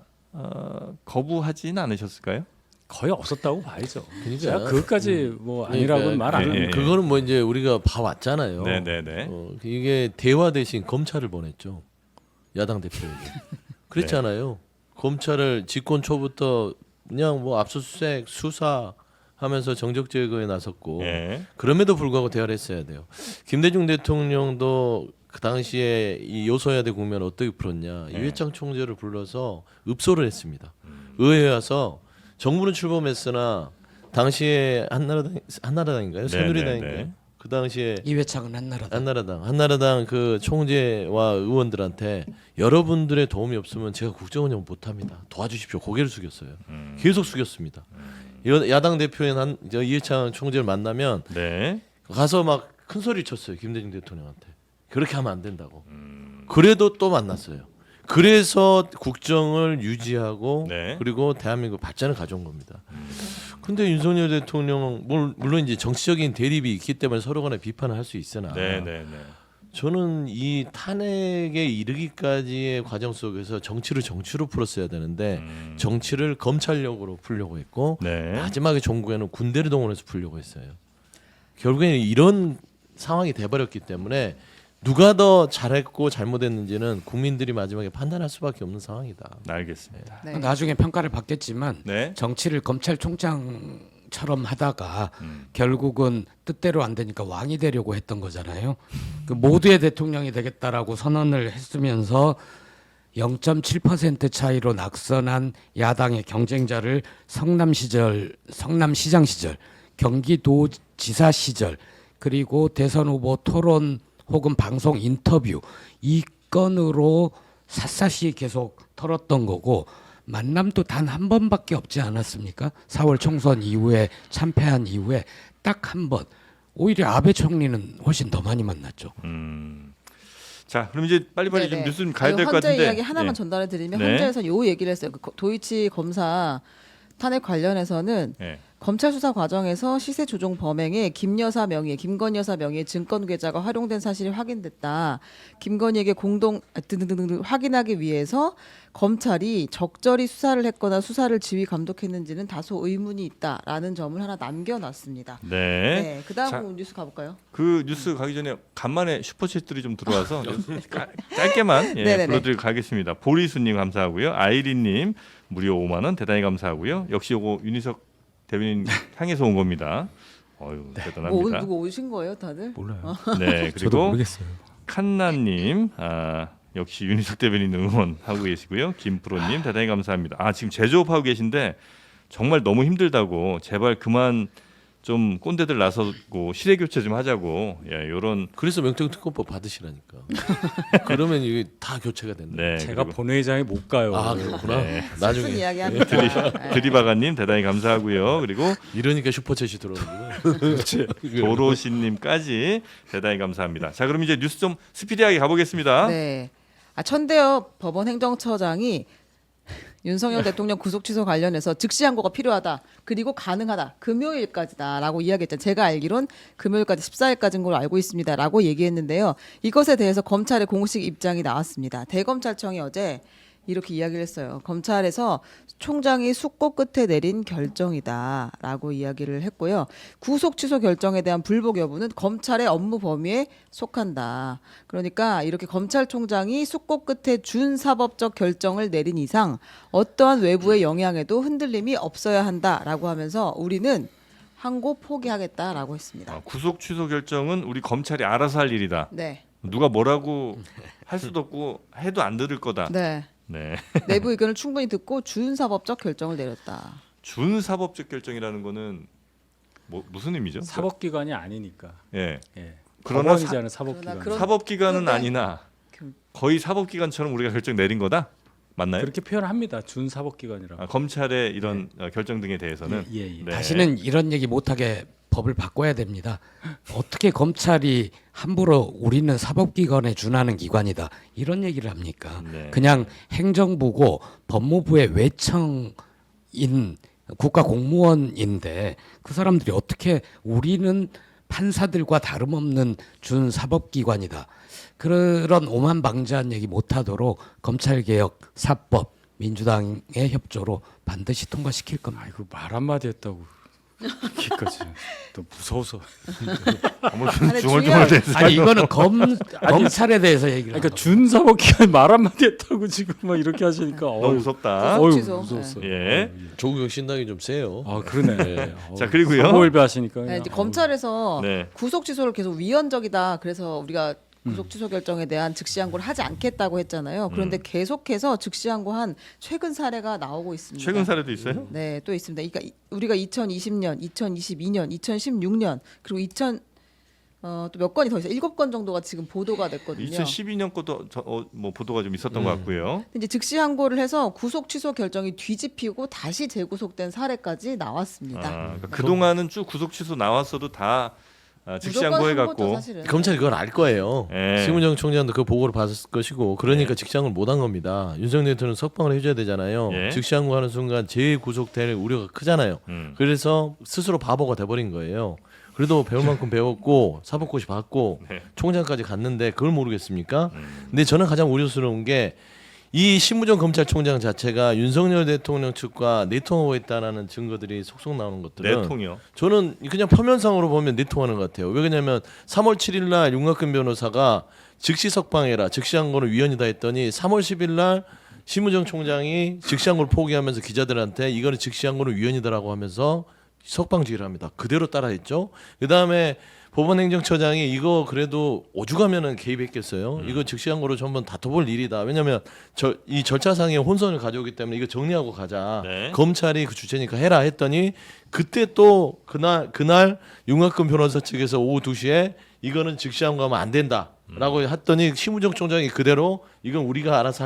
거부하지는 않으셨을까요? 거의 없었다고 봐야죠. 그러니까. 제가 그것까지 뭐 아니라고는 말 안 예, 합니다. 예. 그거는 뭐 이제 우리가 봐왔잖아요. 네네네. 이게 대화 대신 검찰을 보냈죠. 야당 대표에게. 그랬잖아요. 검찰을 집권 초부터 그냥 뭐 압수수색 수사 하면서 정적 제거에 나섰고 예. 그럼에도 불구하고 대화를 했어야 돼요. 김대중 대통령도 그 당시에 이 요소야대 국면을 어떻게 풀었냐. 네. 이회창 총재를 불러서 읍소를 했습니다. 의회에 와서 정부는 출범했으나 당시에 한나라당인가요? 새누리당인가요? 네. 그 당시에 이회창은 한나라당 그 총재와 의원들한테 여러분들의 도움이 없으면 제가 국정운영 못합니다. 도와주십시오. 고개를 숙였어요. 계속 숙였습니다. 야당 대표인 이회창 총재를 만나면 네. 가서 막 큰 소리 쳤어요. 김대중 대통령한테. 그렇게 하면 안 된다고. 그래도 또 만났어요. 그래서 국정을 유지하고 네. 그리고 대한민국 발전을 가져온 겁니다. 근데 윤석열 대통령은 물론 이제 정치적인 대립이 있기 때문에 서로 간에 비판을 할 수 있으나 네, 네, 네. 저는 이 탄핵에 이르기까지의 과정 속에서 정치로 풀었어야 되는데 정치를 검찰력으로 풀려고 했고 네. 마지막에 종국에는 군대를 동원해서 풀려고 했어요. 결국에는 이런 상황이 돼버렸기 때문에 누가 더 잘했고 잘못했는지는 국민들이 마지막에 판단할 수밖에 없는 상황이다. 알겠습니다. 네. 나중에 평가를 받겠지만 네. 정치를 검찰총장처럼 하다가 결국은 뜻대로 안 되니까 왕이 되려고 했던 거잖아요. 그 모두의 대통령이 되겠다라고 선언을 했으면서 0.7% 차이로 낙선한 야당의 경쟁자를 성남시장 시절, 경기도지사 시절, 그리고 대선 후보 토론 혹은 방송 인터뷰 이 건으로 샅샅이 계속 털었던 거고 만남도 단 한 번밖에 없지 않았습니까? 4월 총선 이후에 참패한 이후에 딱 한 번. 오히려 아베 총리는 훨씬 더 많이 만났죠. 자, 그럼 이제 빨리빨리 좀 네네. 뉴스 좀 가야 될 것 현재 같은데. 이야기 하나만 예. 전달해 드리면 네. 현재에서 요 얘기를 했어요. 그 도이치 검사 탄핵 관련해서는 예. 검찰 수사 과정에서 시세 조종 범행에 김여사 명의, 김건희 여사 명의의 증권 계좌가 활용된 사실이 확인됐다. 김건희에게 공동 등등등 확인하기 위해서 검찰이 적절히 수사를 했거나 수사를 지휘 감독했는지는 다소 의문이 있다라는 점을 하나 남겨놨습니다. 네. 네, 그다음 자, 뉴스 가볼까요? 그 뉴스 가기 전에 간만에 슈퍼챗들이 좀 들어와서 짧게만 예, 네네네. 불러드리고 가겠습니다. 보리수님 감사하고요. 아이린님 무료 5만 원 대단히 감사하고요. 역시 요거 윤희석 대변인 향해서 온 겁니다. 어유 뭐, 대단합니다. 누구 오신 거예요, 다들? 몰라요. 네, 저도 그리고 모르겠어요. 칸나님 역시 윤희석 대변인 응원하고 계시고요. 김프로님 대단히 감사합니다. 지금 제조업하고 계신데 정말 너무 힘들다고 제발 그만 좀 꼰대들 나서고 시대 교체 좀 하자고 요런 그래서 명태균특검법 받으시라니까. 그러면 이게 다 교체가 된다. 네 제가 그리고 본회의장에 못 가요. 아 그렇구나. 네. 무슨 나중에 이야기 합니다. 드리바가님 대단히 감사하고요. 그리고 이러니까 슈퍼챗이 들어오는구나. 도로시님까지 대단히 감사합니다. 자 그럼 이제 뉴스 좀 스피디하게 가보겠습니다. 네. 천대엽 법원 행정처장이 윤석열 대통령 구속 취소 관련해서 즉시 항고가 필요하다. 그리고 가능하다. 금요일까지다라고 이야기했죠. 제가 알기론 금요일까지 14일까지인 걸로 알고 있습니다라고 얘기했는데요. 이것에 대해서 검찰의 공식 입장이 나왔습니다. 대검찰청이 어제 이렇게 이야기를 했어요. 검찰에서 총장이 숙고 끝에 내린 결정이다라고 이야기를 했고요. 구속 취소 결정에 대한 불복 여부는 검찰의 업무 범위에 속한다. 그러니까 이렇게 검찰총장이 숙고 끝에 준사법적 결정을 내린 이상 어떠한 외부의 영향에도 흔들림이 없어야 한다라고 하면서 우리는 항고 포기하겠다라고 했습니다. 구속 취소 결정은 우리 검찰이 알아서 할 일이다. 네. 누가 뭐라고 할 수도 없고 해도 안 들을 거다. 네. 네. 내부 의견을 충분히 듣고 준사법적 결정을 내렸다. 준사법적 결정이라는 거는 무슨 의미죠? 사법기관이 아니니까. 예. 예. 그러나 법원이잖아요, 사법기관. 그런- 사법기관은 그런데- 아니나 거의 사법기관처럼 우리가 결정 내린 거다? 맞나요? 그렇게 표현합니다. 준사법기관이라고. 검찰의 이런 결정 등에 대해서는 예, 예. 네. 다시는 이런 얘기 못하게 법을 바꿔야 됩니다. 어떻게 검찰이 함부로 우리는 사법기관에 준하는 기관이다 이런 얘기를 합니까? 네. 그냥 행정부고 법무부의 외청인 국가 공무원인데 그 사람들이 어떻게 우리는 판사들과 다름없는 준사법기관이다. 그런 오만방자한 얘기 못하도록 검찰개혁, 사법, 민주당의 협조로 반드시 통과시킬 겁니다. 아이고 말 한마디 했다고 기까지 또 무서워서. 아니, 중얼중얼 중요한- 대서 아니 이거는 검찰에 대해서 얘기를 그러니까 하는 준사법기관 말 한마디 했다고 지금 막 이렇게 하시니까 너무 무섭다. 구속 어휴 취소. 무서웠어. 예. 조국혁 신당이 좀 세요. 아 그러네. 자, 그리고요. 사모일배 하시니까. 네, 이제 검찰에서 네. 구속 취소를 계속 위헌적이다. 그래서 우리가 구속 취소 결정에 대한 즉시 항고를 하지 않겠다고 했잖아요. 그런데 계속해서 즉시 항고한 최근 사례가 나오고 있습니다. 최근 사례도 있어요? 네, 또 있습니다. 그러니까 우리가 2020년, 2022년, 2016년 그리고 또 몇 건이 더 있어요. 7건 정도가 지금 보도가 됐거든요. 2012년 것도 뭐 보도가 좀 있었던 것 같고요. 근데 이제 즉시 항고를 해서 구속 취소 결정이 뒤집히고 다시 재구속된 사례까지 나왔습니다. 그러니까 그동안은 쭉 구속 취소 나왔어도 다 즉시 무조건 항고해 한 거죠, 갖고 사실은. 검찰이 그걸 알 거예요. 예. 심은정 총장도 그 보고를 받았을 것이고 그러니까 직장을 못 한 겁니다. 윤석열 대통령 석방을 해줘야 되잖아요. 예. 즉시항고하는 순간 재구속될 우려가 크잖아요. 그래서 스스로 바보가 돼버린 거예요. 그래도 배울 만큼 배웠고 사법고시 받고 네. 총장까지 갔는데 그걸 모르겠습니까? 근데 저는 가장 우려스러운 게 이 심우정 검찰총장 자체가 윤석열 대통령 측과 내통하고 있다는 증거들이 속속 나오는 것들은 내통이요. 저는 그냥 표면상으로 보면 내통하는 것 같아요. 왜 그러냐면 3월 7일 날 윤곽근 변호사가 즉시 석방해라. 즉시항고는 위헌이다 했더니 3월 10일 날 심우정 총장이 즉시항고를 포기하면서 기자들한테 이거는 즉시항고는 위헌이다라고 하면서 석방지휘를 합니다. 그대로 따라했죠. 그다음에 법원행정처장이 이거 그래도 오죽하면은 개입했겠어요. 이거 즉시항고로 전부 다퉈볼 일이다. 왜냐하면 이 절차상의 혼선을 가져오기 때문에 이거 정리하고 가자. 네. 검찰이 그 주체니까 해라 했더니 그때 또 그날 윤곽근 변호사 측에서 오후 2시에 이거는 즉시항고하면 안 된다라고 했더니 심우정 총장이 그대로 이건 우리가 알아서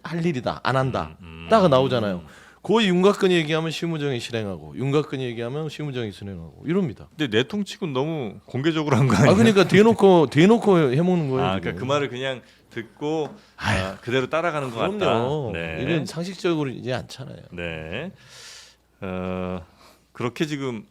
할 일이다. 안 한다. 딱 나오잖아요. 거의 윤곽근이 얘기하면 심우정이 실행하고 윤곽근이 얘기하면 심우정이 실행하고 이럽니다. 근데 내통치고는 너무 공개적으로 한 거 아니에요? 그러니까 대놓고 해먹는 거예요. 그러니까 지금. 그 말을 그냥 듣고 그대로 따라가는 것 같다. 그럼요. 네. 이건 상식적으로 이제 않잖아요. 네. 그렇게 지금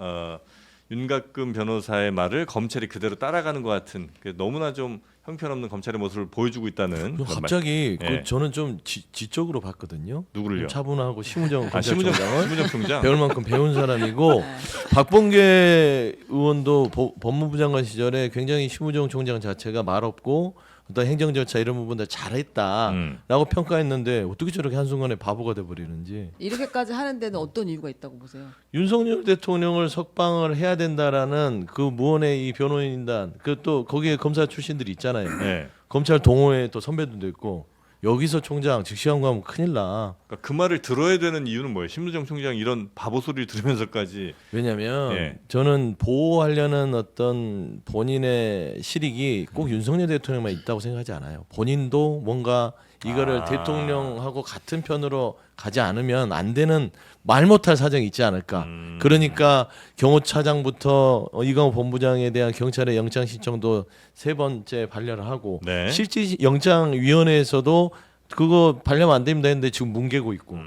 윤곽근 변호사의 말을 검찰이 그대로 따라가는 것 같은 너무나 좀 형편없는 검찰의 모습을 보여주고 있다는 그리고 그런 말. 갑자기 예. 저는 좀 지적으로 봤거든요. 누구를요? 차분하고 심우정 심우정 검찰총장을 총장. 배울 만큼 배운 사람이고 박범계 의원도 법무부 장관 시절에 굉장히 심우정 총장 자체가 말없고 어떤 행정 절차 이런 부분들 잘했다라고 평가했는데 어떻게 저렇게 한순간에 바보가 돼버리는지. 이렇게까지 하는 데는 어떤 이유가 있다고 보세요? 윤석열 대통령을 석방을 해야 된다라는 그 무언의 이 변호인단 그 또 거기에 검사 출신들이 있잖아요. 네. 검찰 동호회 또 선배들도 있고 여기서 총장 즉시항고하면 큰일 나. 그러니까 그 말을 들어야 되는 이유는 뭐예요? 심우정 총장 이런 바보 소리를 들으면서까지 왜냐하면 예. 저는 보호하려는 어떤 본인의 실익이 꼭 윤석열 대통령만 있다고 생각하지 않아요. 본인도 뭔가 이거를 대통령하고 같은 편으로 가지 않으면 안 되는 말 못할 사정이 있지 않을까. 그러니까 경호차장부터 이광호 본부장에 대한 경찰의 영장 신청도 3번째 반려를 하고 네. 실질 영장위원회에서도 그거 반려면 안 됩니다 했는데 지금 뭉개고 있고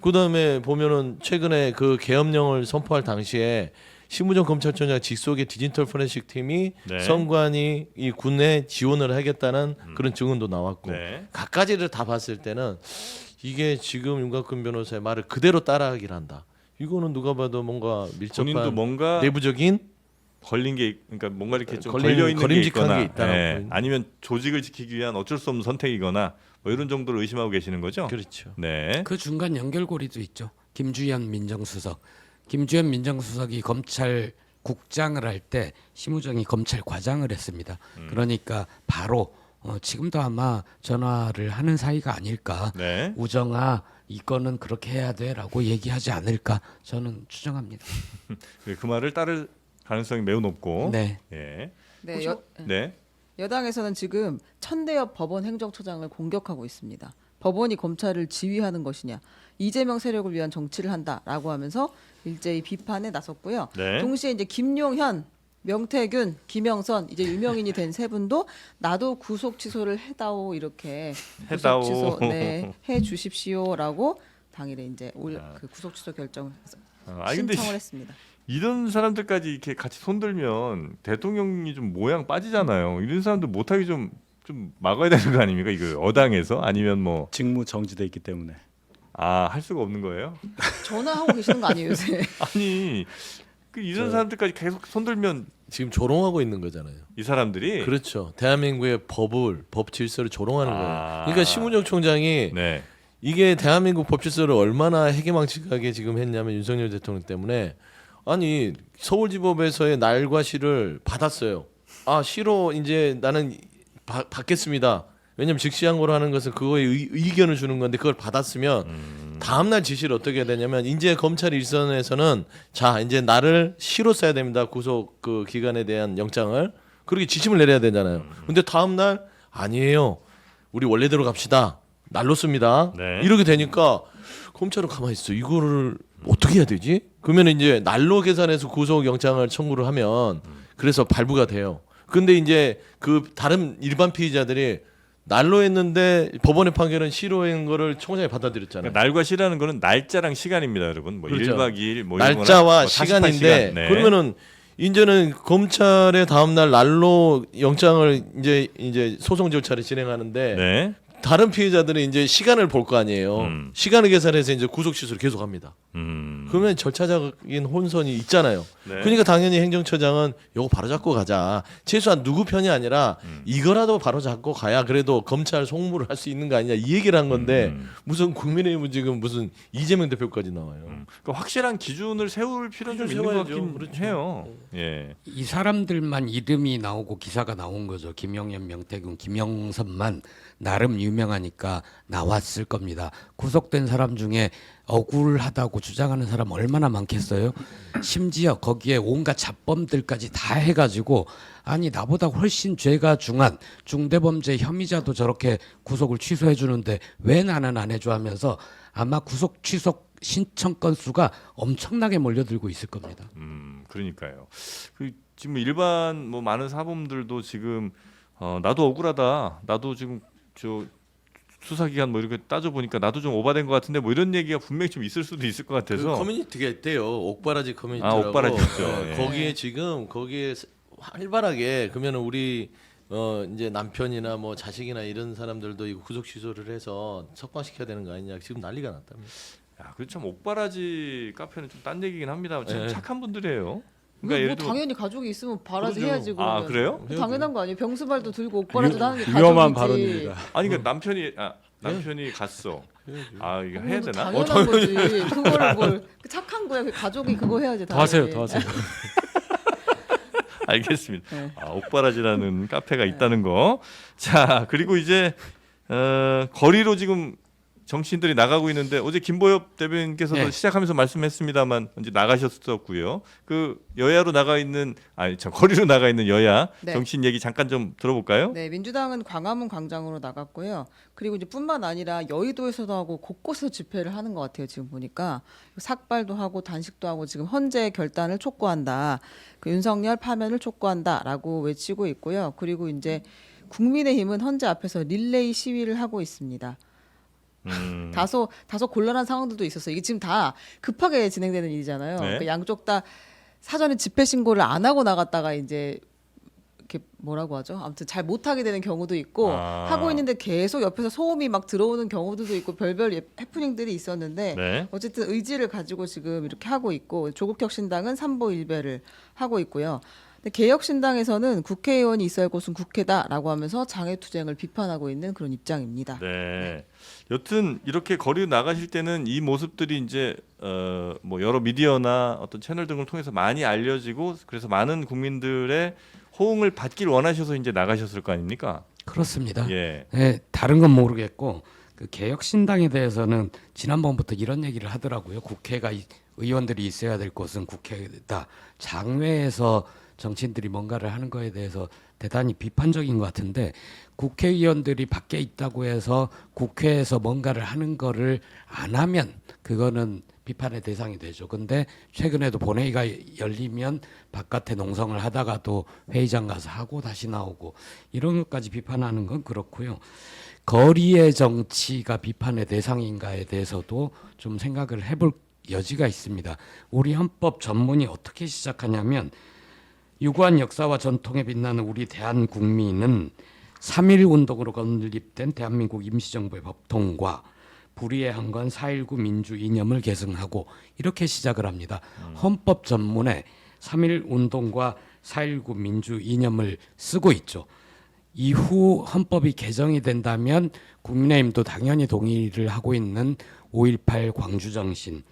그다음에 보면은 최근에 그 계엄령을 선포할 당시에 심우정 검찰총장 직속의 디지털 포렌식 팀이 네. 선관위 이 군에 지원을 하겠다는 그런 증언도 나왔고 네. 각가지를 다 봤을 때는 이게 지금 윤곽근 변호사의 말을 그대로 따라하기를 한다. 이거는 누가 봐도 뭔가 밀접한 본인도 뭔가 내부적인 걸린 게 그러니까 뭔가 이렇게 좀 걸린- 걸려 있는 게 걸림직한 있거나 게 있다라고. 아니면 조직을 지키기 위한 어쩔 수 없는 선택이거나 뭐 이런 정도로 의심하고 계시는 거죠? 그렇죠. 네. 그 중간 연결고리도 있죠. 김주현 민정수석. 김주현 민정수석이 검찰국장을 할 때 심우정이 검찰과장을 했습니다. 그러니까 바로 지금도 아마 전화를 하는 사이가 아닐까. 네. 우정아 이거는 그렇게 해야 돼라고 얘기하지 않을까 저는 추정합니다. 그 말을 따를 가능성이 매우 높고. 네. 예. 네, 네. 여당에서는 지금 천대엽 법원 행정처장을 공격하고 있습니다. 법원이 검찰을 지휘하는 것이냐, 이재명 세력을 위한 정치를 한다라고 하면서 일제히 비판에 나섰고요. 네. 동시에 이제 김용현, 명태균, 김영선 이제 유명인이 된 세 분도 나도 구속 취소를 해다오 이렇게 해다오. 구속 취소 해 주십시오라고 당일에 이제 그 구속 취소 결정을 근데 신청을 했습니다. 이런 사람들까지 이렇게 같이 손들면 대통령이 좀 모양 빠지잖아요. 이런 사람들 못하게 좀 막아야 되는 거 아닙니까? 이거 여당에서 아니면 뭐 직무 정지돼 있기 때문에. 할 수가 없는 거예요? 전화하고 계시는 거 아니에요 요새? 아니 그 이런 사람들까지 계속 손들면 지금 조롱하고 있는 거잖아요. 이 사람들이 그렇죠. 대한민국의 법 질서를 조롱하는 거예요. 아. 그러니까 심은정 총장이 네. 이게 대한민국 법 질서를 얼마나 해괴망측하게 지금 했냐면 윤석열 대통령 때문에 아니 서울지법에서의 날과 시를 받았어요. 아 시로 이제 나는 받겠습니다. 왜냐면 즉시항고를 하는 것은 그거에 의견을 주는 건데 그걸 받았으면 다음날 지시를 어떻게 해야 되냐면 이제 검찰 일선에서는 자 이제 나를 시로 써야 됩니다. 구속 그 기간에 대한 영장을 그렇게 지침을 내려야 되잖아요. 근데 다음날 아니에요. 우리 원래대로 갑시다. 날로 씁니다. 네. 이렇게 되니까 검찰은 가만히 있어. 이거를 어떻게 해야 되지? 그러면 이제 날로 계산해서 구속 영장을 청구를 하면 그래서 발부가 돼요. 근데 이제 그 다른 일반 피의자들이 날로 했는데 법원의 판결은 시로 한 거를 총장이 받아들였잖아요. 그러니까 날과 시라는 거는 날짜랑 시간입니다, 여러분. 뭐 그렇죠. 1박 2일 뭐 이런 날짜와 거나 뭐 시간인데 48시간. 네. 그러면은 이제는 검찰의 다음 날 날로 영장을 이제 소송 절차를 진행하는데 네. 다른 피해자들은 이제 시간을 볼 거 아니에요. 시간을 계산해서 이제 구속 취소를 계속합니다. 그러면 절차적인 혼선이 있잖아요. 네. 그러니까 당연히 행정처장은 이거 바로 잡고 가자. 최소한 누구 편이 아니라 이거라도 바로 잡고 가야 그래도 검찰 송무를 할 수 있는 거 아니냐 이 얘기를 한 건데 무슨 국민의힘은 지금 무슨 이재명 대표까지 나와요. 그러니까 확실한 기준을 세울 필요는 좀 있는 것 세워야죠. 같긴 그렇죠. 해요. 예. 이 사람들만 이름이 나오고 기사가 나온 거죠. 김용현, 명태균, 김영선만 나름 유명하니까 나왔을 겁니다. 구속된 사람 중에 억울하다고 주장하는 사람 얼마나 많겠어요? 심지어 거기에 온갖 잡범들까지 다 해가지고 아니 나보다 훨씬 죄가 중한 중대범죄 혐의자도 저렇게 구속을 취소해 주는데 왜 나는 안 해줘 하면서 아마 구속 취소 신청 건수가 엄청나게 몰려들고 있을 겁니다. 그러니까요. 그 지금 일반 뭐 많은 사범들도 지금 나도 억울하다. 나도 지금 저 수사기관 뭐 이렇게 따져 보니까 나도 좀 오바된 것 같은데 뭐 이런 얘기가 분명히 좀 있을 수도 있을 것 그 같아서. 커뮤니티가 있대요. 옥바라지 커뮤니티라고. 옥바라지 있죠. 예. 거기에 지금 거기에 활발하게 그러면 우리 이제 남편이나 뭐 자식이나 이런 사람들도 이거 구속 취소를 해서 석방시켜야 되는 거 아니냐 지금 난리가 났답니다. 야, 그참 옥바라지 카페는 좀 딴 얘기긴 합니다. 참 예. 착한 분들이에요. 뭐 예를 들어 당연히 가족이 있으면 바라지 그러죠. 해야지. 아, 그러면. 그래요? 당연한 거 아니에요? 병수발도 들고 옥바라지도 하는 게 위험한 가족이지. 발언입니다. 아니 그러니까 남편이 갔어. 아 이거 해야 되나? 당연한 거지. 그거를 뭘 착한 거야. 그 가족이 그거 해야지. 더 하세요, 당연히. 더 하세요. 알겠습니다. 네. 옥바라지라는 카페가 있다는 거. 자 그리고 이제 거리로 지금 정치인들이 나가고 있는데 어제 김보엽 대변인께서도 네. 시작하면서 말씀했습니다만 이제 나가셨었고요. 그 여야로 나가 있는 거리로 나가 있는 여야 네. 정치인 얘기 잠깐 좀 들어볼까요? 네, 민주당은 광화문 광장으로 나갔고요. 그리고 이제 뿐만 아니라 여의도에서도 하고 곳곳에서 집회를 하는 것 같아요. 지금 보니까 삭발도 하고 단식도 하고 지금 헌재 결단을 촉구한다. 그 윤석열 파면을 촉구한다라고 외치고 있고요. 그리고 이제 국민의힘은 헌재 앞에서 릴레이 시위를 하고 있습니다. 다소 곤란한 상황들도 있었어요. 이게 지금 다 급하게 진행되는 일이잖아요. 네. 그러니까 양쪽 다 사전에 집회 신고를 안 하고 나갔다가 이제 이렇게 뭐라고 하죠? 아무튼 잘 못하게 되는 경우도 있고 하고 있는데 계속 옆에서 소음이 막 들어오는 경우들도 있고 별별 해프닝들이 있었는데 네. 어쨌든 의지를 가지고 지금 이렇게 하고 있고 조국혁신당은 삼보일배를 하고 있고요. 근데 개혁신당에서는 국회의원이 있어야 할 곳은 국회다라고 하면서 장애투쟁을 비판하고 있는 그런 입장입니다. 네. 여튼 이렇게 거리로 나가실 때는 이 모습들이 이제 뭐 여러 미디어나 어떤 채널 등을 통해서 많이 알려지고 그래서 많은 국민들의 호응을 받길 원하셔서 이제 나가셨을 거 아닙니까? 그렇습니다. 예. 네, 다른 건 모르겠고 그 개혁신당에 대해서는 지난번부터 이런 얘기를 하더라고요. 국회가 의원들이 있어야 될 곳은 국회다. 장외에서 정치인들이 뭔가를 하는 거에 대해서 대단히 비판적인 것 같은데 국회의원들이 밖에 있다고 해서 국회에서 뭔가를 하는 거를 안 하면 그거는 비판의 대상이 되죠. 근데 최근에도 본회의가 열리면 바깥에 농성을 하다가도 회의장 가서 하고 다시 나오고 이런 것까지 비판하는 건 그렇고요. 거리의 정치가 비판의 대상인가에 대해서도 좀 생각을 해볼 여지가 있습니다. 우리 헌법 전문이 어떻게 시작하냐면 유구한 역사와 전통에 빛나는 우리 대한국민은 3.1 운동으로 건립된 대한민국 임시정부의 법통과 불의의 한건 4.19 민주 이념을 계승하고 이렇게 시작을 합니다. 헌법 전문에 3.1 운동과 4.19 민주 이념을 쓰고 있죠. 이후 헌법이 개정이 된다면 국민의힘도 당연히 동의를 하고 있는 5.18 광주정신,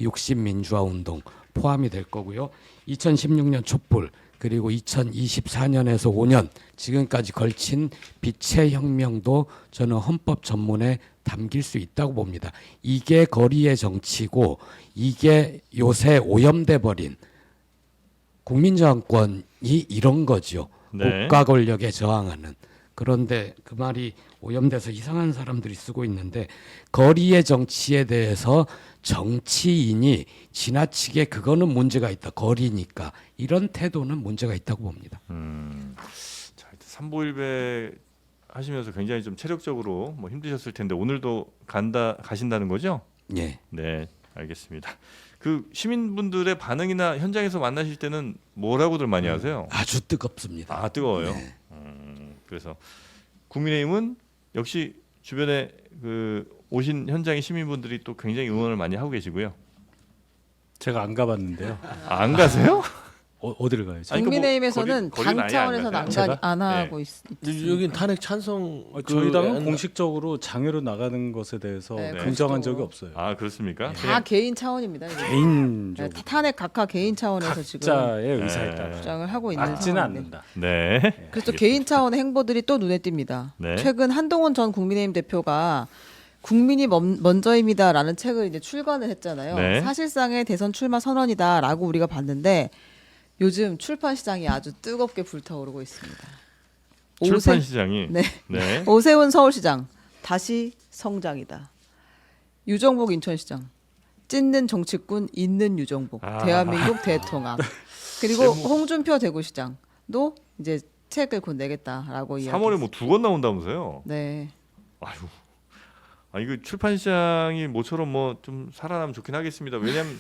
60 민주화 운동 포함이 될 거고요. 2016년 촛불 그리고 2024년에서 5년 지금까지 걸친 빛의 혁명도 저는 헌법 전문에 담길 수 있다고 봅니다. 이게 거리의 정치고 이게 요새 오염돼 버린 국민저항권이 이런 거죠. 네. 국가 권력에 저항하는. 그런데 그 말이 오염돼서 이상한 사람들이 쓰고 있는데 거리의 정치에 대해서 정치인이 지나치게 그거는 문제가 있다. 거리니까 이런 태도는 문제가 있다고 봅니다. 자, 삼보일배 하시면서 굉장히 좀 체력적으로 뭐 힘드셨을 텐데 오늘도 가신다는 거죠? 예. 네, 알겠습니다. 그 시민분들의 반응이나 현장에서 만나실 때는 뭐라고들 많이 하세요? 아주 뜨겁습니다. 아, 뜨거워요. 네. 그래서 국민의힘은 역시 주변에 그 오신 현장의 시민분들이 또 굉장히 응원을 많이 하고 계시고요. 제가 안 가봤는데요. 아, 안 가세요? 어디를 가요? 지금? 아니, 그러니까 뭐 국민의힘에서는 거리는 당 아예 차원에서는 안 안, 가세요? 제가? 안 네. 하고 여긴 탄핵 찬성 저희 당은 그- 공식적으로 장외로 나가는 것에 대해서 네, 긍정한 공식적으로. 적이 없어요. 아, 그렇습니까? 다 개인 차원입니다. 이게. 네, 개인적으로 탄핵 각하 개인 차원에서 지금 각자의 의사에 네. 따라 주장을 하고 있는 맞지는 상황인데. 않는다. 네. 그래서 개인 차원의 행보들이 또 눈에 띕니다. 네. 최근 한동훈 전 국민의힘 대표가 국민이 먼저입니다라는 책을 이제 출간을 했잖아요. 네. 사실상의 대선 출마 선언이다라고 우리가 봤는데 요즘 출판 시장이 아주 뜨겁게 불타오르고 있습니다. 출판 시장이 네. 네. 오세훈 서울시장 다시 성장이다. 유정복 인천시장 찢는 정치꾼 있는 유정복 아. 대한민국 대통합. 그리고 홍준표 대구시장도 이제 책을 곧 내겠다라고 이야기. 3월에 뭐 2권 나온다면서요? 네. 아유. 아, 이거 출판 시장이 모처럼 뭐 좀 살아나면 좋긴 하겠습니다. 왜냐하면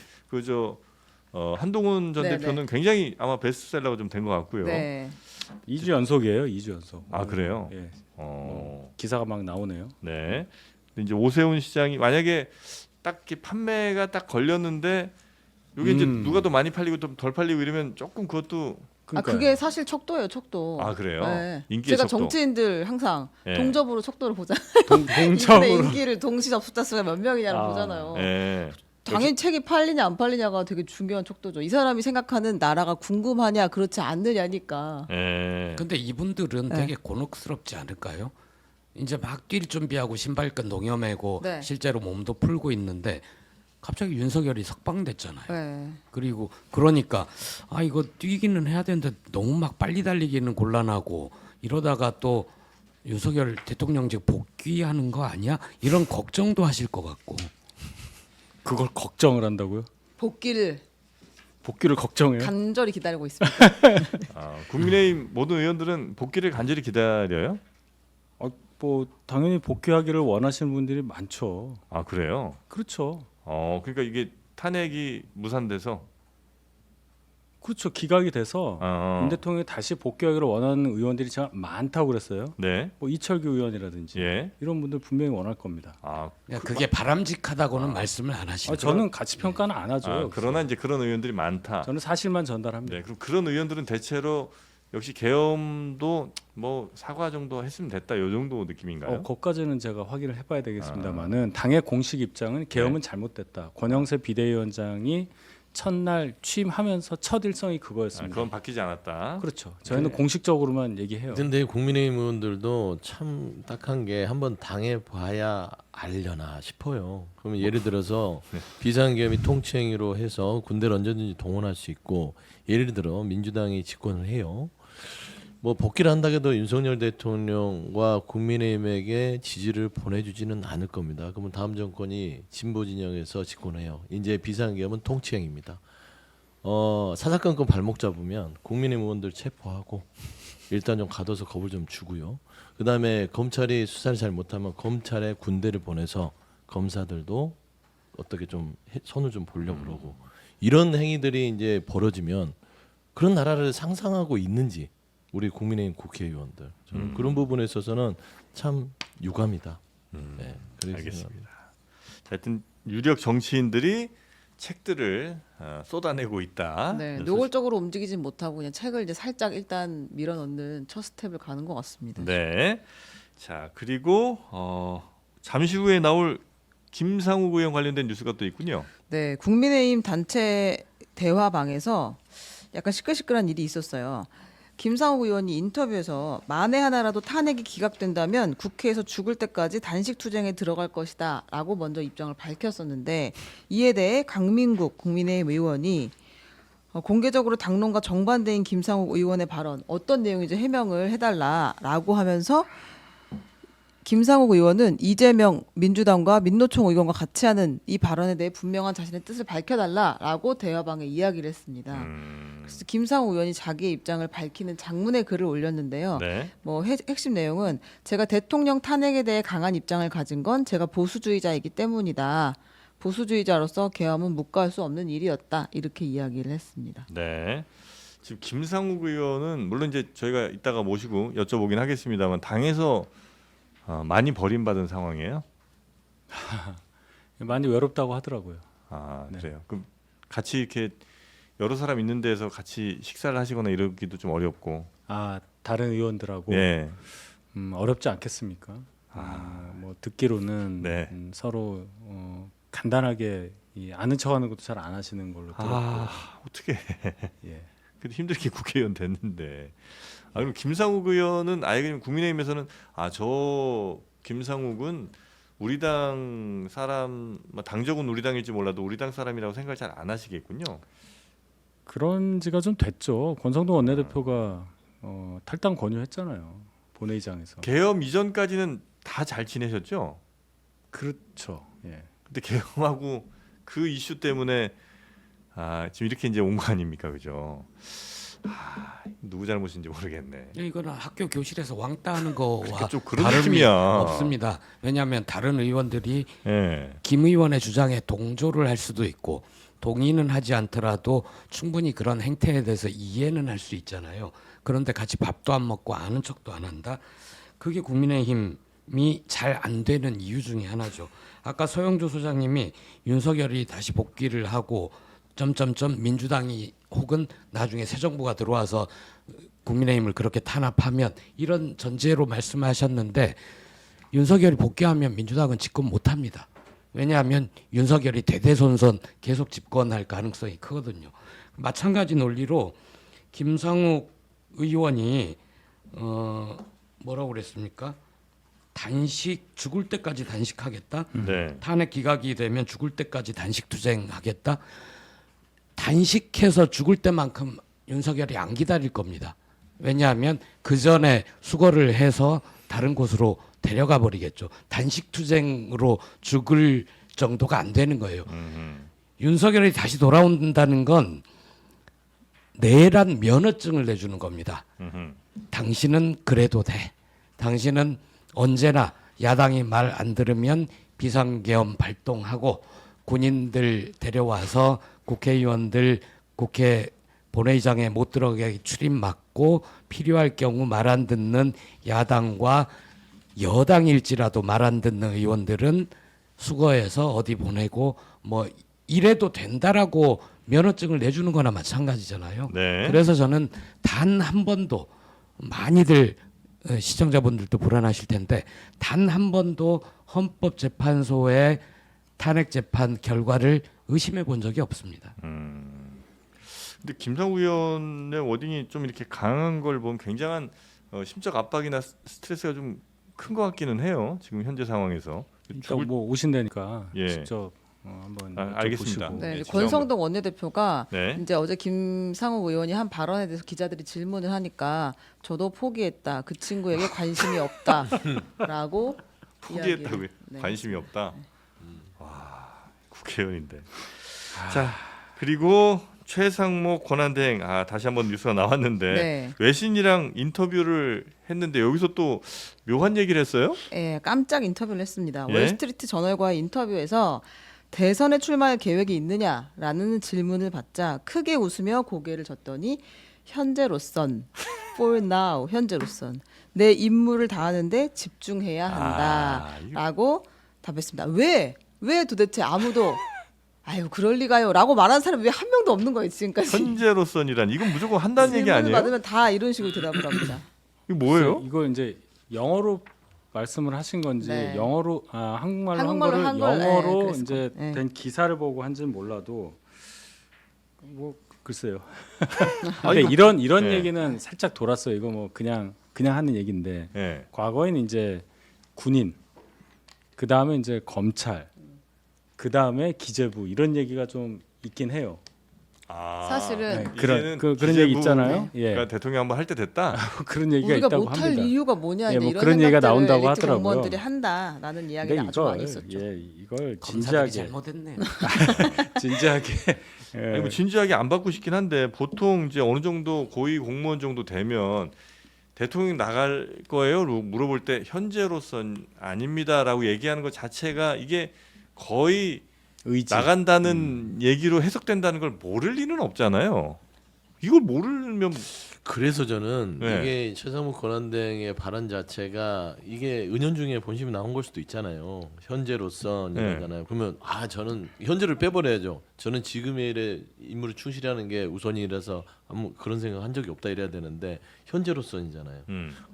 한동훈 전 네, 대표는 굉장히 아마 베스트셀러가 좀 된 것 같고요. 네. 2주 연속이에요. 2주 연속. 아, 그래요? 예. 어, 기사가 막 나오네요. 네. 근데 이제 오세훈 시장이 만약에 딱 이렇게 판매가 딱 걸렸는데 이게 이제 누가 더 많이 팔리고 좀 덜 팔리고 이러면 조금 그것도 그러니까요. 그게 사실 척도예요, 척도. 아, 그래요? 네. 인기의 제가 척도. 정치인들 항상 네. 동접으로 척도를 보잖아요. 이분의 동적으로 인기를 동시 접속자 수가 몇 명이냐를 아, 보잖아요. 예. 당연히 책이 팔리냐 안 팔리냐가 되게 중요한 척도죠. 이 사람이 생각하는 나라가 궁금하냐 그렇지 않느냐니까. 예. 근데 이분들은 네. 되게 곤혹스럽지 않을까요? 이제 막 뛸 준비하고 신발끈 동여매고 네. 실제로 몸도 풀고 있는데 갑자기 윤석열이 석방됐잖아요. 네. 그리고 그러니까 아 이거 뛰기는 해야 되는데 너무 막 빨리 달리기는 곤란하고 이러다가 또 윤석열 대통령직 복귀하는 거 아니야? 이런 걱정도 하실 것 같고. 그걸 걱정을 한다고요? 복귀를 복귀를 걱정해요? 간절히 기다리고 있습니다. 아, 국민의힘 모든 의원들은 복귀를 간절히 기다려요? 뭐 당연히 복귀하기를 원하시는 분들이 많죠. 아, 그래요? 그렇죠. 그러니까 이게 탄핵이 무산돼서 그렇죠. 기각이 돼서 어. 윤 대통령이 다시 복귀하기를 원하는 의원들이 참 많다고 그랬어요. 네. 뭐 이철규 의원이라든지 예. 이런 분들 분명히 원할 겁니다. 아, 그냥 그게 바람직하다고는 말씀을 안 하시죠. 저는 가치 평가는 안 하죠. 아, 그러나 이제 그런 의원들이 많다. 저는 사실만 전달합니다. 네. 그럼 그런 의원들은 대체로 역시 계엄도 뭐 사과 정도 했으면 됐다. 요 정도 느낌인가요? 거기까지는 제가 확인을 해봐야 되겠습니다만은 당의 공식 입장은 계엄은 잘못됐다. 권영세 비대위원장이 첫날 취임하면서 첫 일성이 그거였습니다. 그건 바뀌지 않았다. 그렇죠. 저희는 공식적으로만 얘기해요. 근데 국민의힘 의원들도 참 딱한 게 한번 당해 봐야 알려나 싶어요. 그러면 예를 들어서 비상계엄이 통치행위로 해서 군대를 언제든지 동원할 수 있고 예를 들어 민주당이 집권을 해요. 뭐 복귀를 한다 해도 윤석열 대통령과 국민의힘에게 지지를 보내주지는 않을 겁니다. 그러면 다음 정권이 진보 진영에서 집권해요. 이제 비상계엄은 통치행위입니다. 사사건건 발목 잡으면 국민의힘 의원들 체포하고 일단 좀 가둬서 겁을 좀 주고요. 그 다음에 검찰이 수사를 잘 못하면 검찰에 군대를 보내서 검사들도 어떻게 좀 손을 좀 보려고 그러고 이런 행위들이 이제 벌어지면 그런 나라를 상상하고 있는지 우리 국민의힘 국회의원들 저는 그런 부분에 있어서는 참 유감이다. 네, 그렇게 알겠습니다. 생각합니다. 하여튼 유력 정치인들이 책들을 쏟아내고 있다. 네, 그래서 노골적으로 움직이진 못하고 그냥 책을 이제 살짝 일단 밀어넣는 첫 스텝을 가는 것 같습니다. 네. 자 그리고 잠시 후에 나올 김상욱 의원 관련된 뉴스가 또 있군요. 네, 국민의힘 단체 대화방에서 약간 시끌시끌한 일이 있었어요. 김상욱 의원이 인터뷰에서 만에 하나라도 탄핵이 기각된다면 국회에서 죽을 때까지 단식 투쟁에 들어갈 것이다라고 먼저 입장을 밝혔었는데 이에 대해 강민국 국민의힘 의원이 공개적으로 당론과 정반대인 김상욱 의원의 발언 어떤 내용인지 해명을 해달라라고 하면서 김상욱 의원은 이재명 민주당과 민노총 의원과 같이 하는 이 발언에 대해 분명한 자신의 뜻을 밝혀달라라고 대화방에 이야기를 했습니다. 그래서 김상욱 의원이 자기의 입장을 밝히는 장문의 글을 올렸는데요. 네. 뭐 핵심 내용은 제가 대통령 탄핵에 대해 강한 입장을 가진 건 제가 보수주의자이기 때문이다. 보수주의자로서 계엄은 묵과할 수 없는 일이었다. 이렇게 이야기를 했습니다. 네. 지금 김상욱 의원은 물론 이제 저희가 이따가 모시고 여쭤보긴 하겠습니다만 당에서 많이 버림받은 상황이에요. 많이 외롭다고 하더라고요. 아 네. 그래요. 그럼 같이 이렇게 여러 사람 있는 데서 같이 식사를 하시거나 이러기도 좀 어렵고. 아 다른 의원들하고 예. 어렵지 않겠습니까? 뭐 듣기로는 네. 서로 간단하게 아는 척하는 것도 잘 안 하시는 걸로 들었고. 어떻게? 예. 그래도 힘들게 국회의원 됐는데. 그럼 김상욱 의원은 아예 그냥 국민의힘에서는 저 김상욱은 우리 당 사람, 당적은 우리 당일지 몰라도 우리 당 사람이라고 생각을 잘 안 하시겠군요. 그런 지가 좀 됐죠. 권성동 원내대표가 탈당 권유했잖아요. 본회의장에서. 계엄 이전까지는 다 잘 지내셨죠? 그렇죠. 예. 근데 계엄하고 그 이슈 때문에 지금 이렇게 이제 온 거 아닙니까, 그죠? 누구 잘못인지 모르겠네. 이거는 학교 교실에서 왕따하는 거와 좀 그런 다름이 느낌이야. 없습니다. 왜냐하면 다른 의원들이 예. 김 의원의 주장에 동조를 할 수도 있고 동의는 하지 않더라도 충분히 그런 행태에 대해서 이해는 할 수 있잖아요. 그런데 같이 밥도 안 먹고 아는 척도 안 한다. 그게 국민의힘이 잘 안 되는 이유 중에 하나죠. 아까 서영조 소장님이 윤석열이 다시 복귀를 하고 점점점 민주당이 혹은 나중에 새 정부가 들어와서 국민의힘을 그렇게 탄압하면 이런 전제로 말씀하셨는데 윤석열이 복귀하면 민주당은 집권 못합니다. 왜냐하면 윤석열이 대대손손 계속 집권할 가능성이 크거든요. 마찬가지 논리로 김상욱 의원이 뭐라고 그랬습니까? 단식 죽을 때까지 단식하겠다. 네. 탄핵 기각이 되면 죽을 때까지 단식 투쟁하겠다. 단식해서 죽을 때만큼 윤석열이 안 기다릴 겁니다. 왜냐하면 그 전에 수거를 해서 다른 곳으로 데려가 버리겠죠. 단식 투쟁으로 죽을 정도가 안 되는 거예요. 윤석열이 다시 돌아온다는 건 내란 면허증을 내주는 겁니다. 당신은 그래도 돼. 당신은 언제나 야당이 말 안 들으면 비상계엄 발동하고 군인들 데려와서 국회의원들 국회 본회의장에 못 들어가게 출입 막고 필요할 경우 말 안 듣는 야당과 여당일지라도 말 안 듣는 의원들은 수거해서 어디 보내고 뭐 이래도 된다라고 면허증을 내주는 거나 마찬가지잖아요. 네. 그래서 저는 단 한 번도 많이들 시청자분들도 불안하실 텐데 단 한 번도 헌법재판소의 탄핵 재판 결과를 의심해 본 적이 없습니다. 근데 김상욱 의원의 워딩이 좀 이렇게 강한 걸 보면 굉장한 심적 압박이나 스트레스가 좀 큰 것 같기는 해요. 지금 현재 상황에서. 일단 뭐 오신다니까 예. 직접 한번 알겠습니다. 여쭤보시고. 네, 네, 권성동 원내대표가 네. 이제 어제 김상욱 의원이 한 발언에 대해서 기자들이 질문을 하니까 저도 포기했다. 그 친구에게 관심이 없다라고 포기했다고요? 이야기를, 네. 관심이 없다. 와, 국회의원인데. 자, 그리고 최상목 권한대행 다시 한번 뉴스가 나왔는데 네. 외신이랑 인터뷰를 했는데 여기서 또 묘한 얘기를 했어요? 예, 깜짝 인터뷰를 했습니다. 예? 월스트리트 저널과의 인터뷰에서 대선에 출마할 계획이 있느냐라는 질문을 받자 크게 웃으며 고개를 졌더니 현재로선 for now 현재로선 내 임무를 다하는데 집중해야 한다라고 답했습니다. 왜 도대체 아무도 아유 그럴 리가요라고 말하는 사람이 왜 한 명도 없는 거예요 지금까지. 현재로서는 이건 무조건 한다는 얘기 질문을 아니에요? 받으면 다 이런 식으로 대답을 합니다. 이거 뭐예요? 이거 이제 영어로 말씀을 하신 건지 네. 영어로 한국말로 한국말로 한 한 거를 걸, 영어로 그랬을 이제 거예요. 네. 된 기사를 보고 한지는 몰라도 뭐 글쎄요. 아, 근데 이거- 이런 네. 얘기는 살짝 돌았어요. 이거 뭐 그냥 하는 얘기인데 예. 과거에는 이제 군인, 그 다음에 이제 검찰, 그 다음에 기재부 이런 얘기가 좀 있긴 해요. 아, 사실은 네, 그런 이제는 그런 얘기 있잖아요. 그러니까 예, 대통령 한번 할 때 됐다. 그런 얘기가 우리가 있다고 못할 합니다. 이유가 뭐냐 예, 이제 뭐 이런 그런 얘기가 생각들을 나온다고 엘리트 하더라고요. 공무원들이 한다라는 이야기가 근데 아주 많이 있었죠. 이걸 검사들이 진지하게 잘못했네. 진지하게 예, 아니 뭐 진지하게 안 받고 싶긴 한데 보통 이제 어느 정도 고위 공무원 정도 되면 대통령 나갈 거예요? 물어볼 때 현재로선 아닙니다라고 얘기하는 것 자체가 이게 거의 의지 나간다는 얘기로 해석된다는 걸 모를 리는 없잖아요. 이걸 모르면 그래서 저는 네. 이게 최상목 권한대행의 발언 자체가 이게 은연중에 본심이 나온 걸 수도 있잖아요. 현재로서 네. 이러잖아요. 그러면 저는 현재를 빼버려야죠. 저는 지금의 일에 임무를 충실하는 게 우선이라서 아무 그런 생각 한 적이 없다 이래야 되는데 현재로서이잖아요.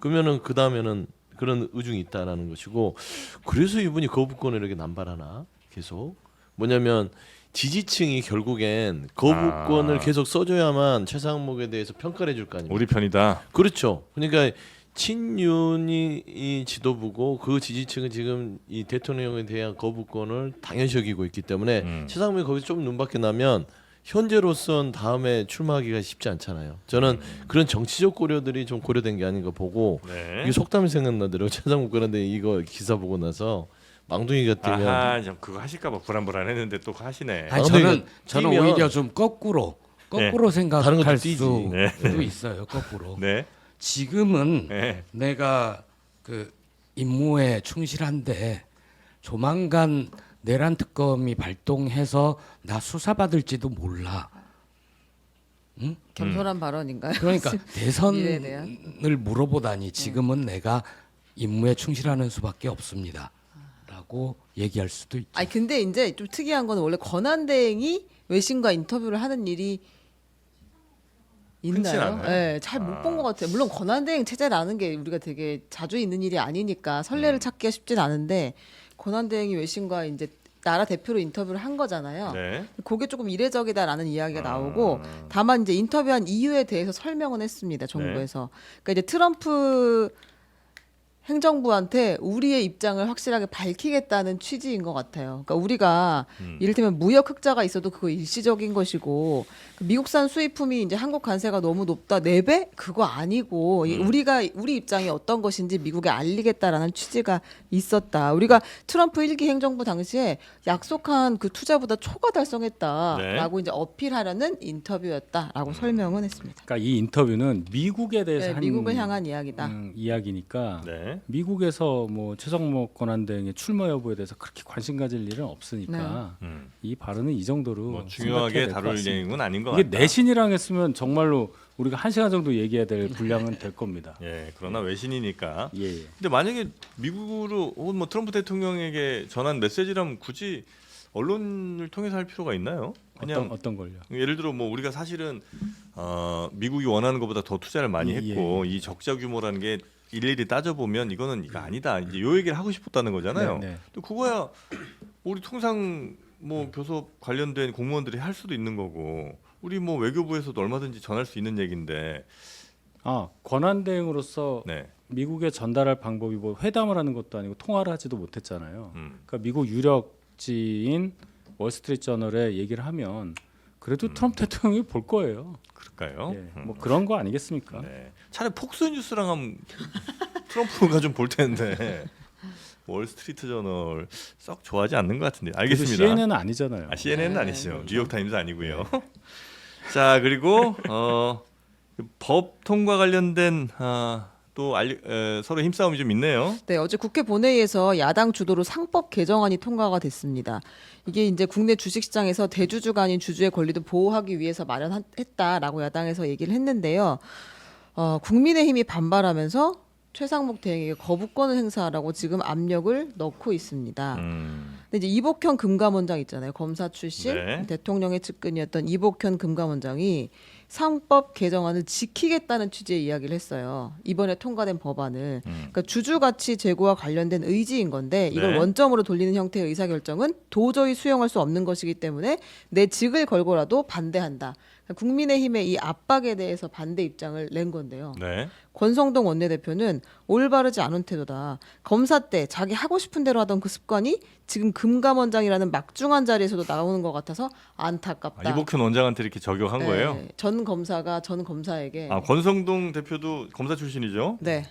그러면은 그 다음에는 그런 의중이 있다라는 것이고 그래서 이분이 거부권을 이렇게 남발하나 계속 뭐냐면 지지층이 결국엔 거부권을 계속 써줘야만 최상목에 대해서 평가를 해줄 거 아닙니까? 우리 편이다. 그렇죠. 그러니까 친윤이 이 지도부고 그 지지층은 지금 이 대통령에 대한 거부권을 당연시 여기고 있기 때문에 최상목이 거기서 좀 눈밖에 나면 현재로선 다음에 출마하기가 쉽지 않잖아요. 저는 그런 정치적 고려들이 좀 고려된 게 아닌가 보고 네. 이게 속담이 생각나더라고요. 최상목 그런데 이거 기사 보고 나서 망둥이 같으면 아하, 좀 그거 하실까봐 불안불안했는데 또 하시네. 아니 근데 저는 뛰면- 오히려 좀 거꾸로 네. 생각할 다른 것도 뛰지. 수도 네. 있어요. 거꾸로. 네. 지금은 네. 내가 그 임무에 충실한데 조만간 내란 특검이 발동해서 나 수사받을지도 몰라. 겸손한 발언인가요? 그러니까 미래에 대한? 대선을 물어보다니 지금은 내가 임무에 충실하는 수밖에 없습니다. 라고 얘기할 수도 있죠. 아니 근데 이제 좀 특이한 거는 원래 권한대행이 외신과 인터뷰를 하는 일이 흔치 있나요? 않아요? 네, 잘 못 본 것 같아요. 물론 권한대행 체제라는 게 우리가 되게 자주 있는 일이 아니니까 선례를 찾기가 쉽진 않은데 권한대행이 외신과 이제 나라 대표로 인터뷰를 한 거잖아요. 네. 그게 조금 이례적이다라는 이야기가 나오고 다만 이제 인터뷰한 이유에 대해서 설명은 했습니다. 정부에서. 그러니까 이제 트럼프 행정부한테 우리의 입장을 확실하게 밝히겠다는 취지인 것 같아요. 그러니까 우리가 이를테면 무역 흑자가 있어도 그거 일시적인 것이고 미국산 수입품이 이제 한국 관세가 너무 높다 4배? 그거 아니고 우리 입장이 어떤 것인지 미국에 알리겠다라는 취지가 있었다. 우리가 트럼프 1기 행정부 당시에 약속한 그 투자보다 초과 달성했다라고 이제 어필하려는 인터뷰였다라고 설명은 했습니다. 그러니까 이 인터뷰는 미국에 대해서 네, 한 미국을 향한 이야기다. 이야기니까 네. 미국에서 뭐 최상목 권한대행의 출마 여부에 대해서 그렇게 관심 가질 일은 없으니까 이 발언은 이 정도로 뭐 생각해야 중요하게 될것 다룰 같습니다. 내용은 아닌 것 이게 같다. 내신이랑 했으면 정말로 우리가 1시간 정도 얘기해야 될 분량은 될 겁니다. 예, 그러나 외신이니까. 예, 예. 근데 만약에 미국으로 혹은 뭐 트럼프 대통령에게 전한 메시지라면 굳이 언론을 통해서 할 필요가 있나요? 그냥 어떤 걸요? 예를 들어 뭐 우리가 사실은 미국이 원하는 것보다 더 투자를 많이 예, 했고 이 적자 규모라는 게 일일이 따져보면 이거는 이거 아니다. 이제 요 얘기를 하고 싶었다는 거잖아요. 네, 네. 또 그거야 우리 통상 뭐 교섭 관련된 공무원들이 할 수도 있는 거고 우리 뭐 외교부에서도 얼마든지 전할 수 있는 얘기인데 권한대행으로서 네. 미국에 전달할 방법이 뭐 회담을 하는 것도 아니고 통화를 하지도 못했잖아요. 음. 그러니까 미국 유력지인 월스트리트저널에 얘기를 하면 그래도 트럼프 대통령이 볼 거예요. 그럴까요? 예, 뭐 그런 거 아니겠습니까? 네. 차라리 폭스뉴스랑 하면 트럼프가 좀 볼 텐데 월스트리트 저널 썩 좋아하지 않는 것 같은데. 알겠습니다. CNN은 아니잖아요. CNN은 네, 아니죠. 그렇죠. 뉴욕 타임즈 아니고요. 자 그리고 법 통과 관련된 또 서로 힘싸움이 좀 있네요. 네, 어제 국회 본회의에서 야당 주도로 상법 개정안이 통과가 됐습니다. 이게 이제 국내 주식시장에서 대주주가 아닌 주주의 권리도 보호하기 위해서 마련했다라고 야당에서 얘기를 했는데요. 국민의힘이 반발하면서 최상목 대행에게 거부권을 행사하라고 지금 압력을 넣고 있습니다. 근데 근데 이제 이복현 금감원장 있잖아요. 검사 출신 네. 대통령의 측근이었던 이복현 금감원장이 상법 개정안을 지키겠다는 취지의 이야기를 했어요. 이번에 통과된 법안을. 그러니까 주주 가치 제고와 관련된 의지인 건데 이걸 네. 원점으로 돌리는 형태의 의사결정은 도저히 수용할 수 없는 것이기 때문에 내 직을 걸고라도 반대한다. 그러니까 국민의힘의 이 압박에 대해서 반대 입장을 낸 건데요. 네. 권성동 원내대표는 올바르지 않은 태도다. 검사 때 자기 하고 싶은 대로 하던 그 습관이 지금 금감원장이라는 막중한 자리에서도 나오는 것 같아서 안타깝다. 이복현 원장한테 이렇게 적용한 네, 거예요? 전 검사가 전 검사에게 권성동 대표도 검사 출신이죠. 네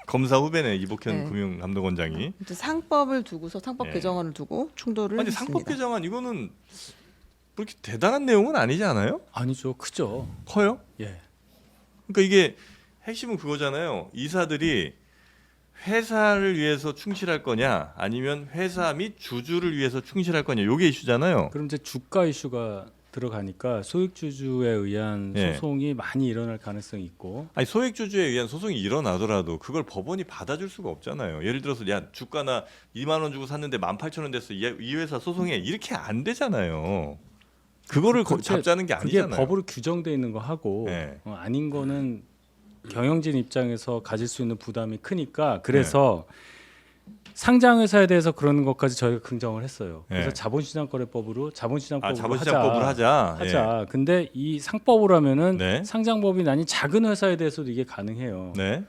검사 후배네 이복현 네. 금융감독원장이. 이제 상법을 두고서 상법 네. 개정안을 두고 충돌을 아니 했습니다. 상법 개정안 이거는 그렇게 대단한 내용은 아니지 않아요? 아니죠, 크죠. 커요? 예. 그러니까 이게 핵심은 그거잖아요. 이사들이 회사를 위해서 충실할 거냐 아니면 회사 및 주주를 위해서 충실할 거냐 요게 이슈잖아요. 그럼 이제 주가 이슈가 들어가니까 소액주주에 의한 예. 소송이 많이 일어날 가능성이 있고 아니 소액주주에 의한 소송이 일어나더라도 그걸 법원이 받아줄 수가 없잖아요. 예를 들어서 야 주가나 2만 원 주고 샀는데 18,000원 됐어. 이 회사 소송해. 이렇게 안 되잖아요. 그거를 그게- 잡자는 게 그게 아니잖아요. 법으로 규정돼 있는 거 하고 네. 아닌 거는 경영진 입장에서 가질 수 있는 부담이 크니까 그래서 상장 회사에 대해서 그러는 것까지 저희가 긍정을 했어요. 그래서 네. 자본시장거래법으로 자본시장법으로 자본시장법을 하자. 하자. 근데 이 상법으로 하면은 네. 상장법이 아닌 작은 회사에 대해서도 이게 가능해요. 네.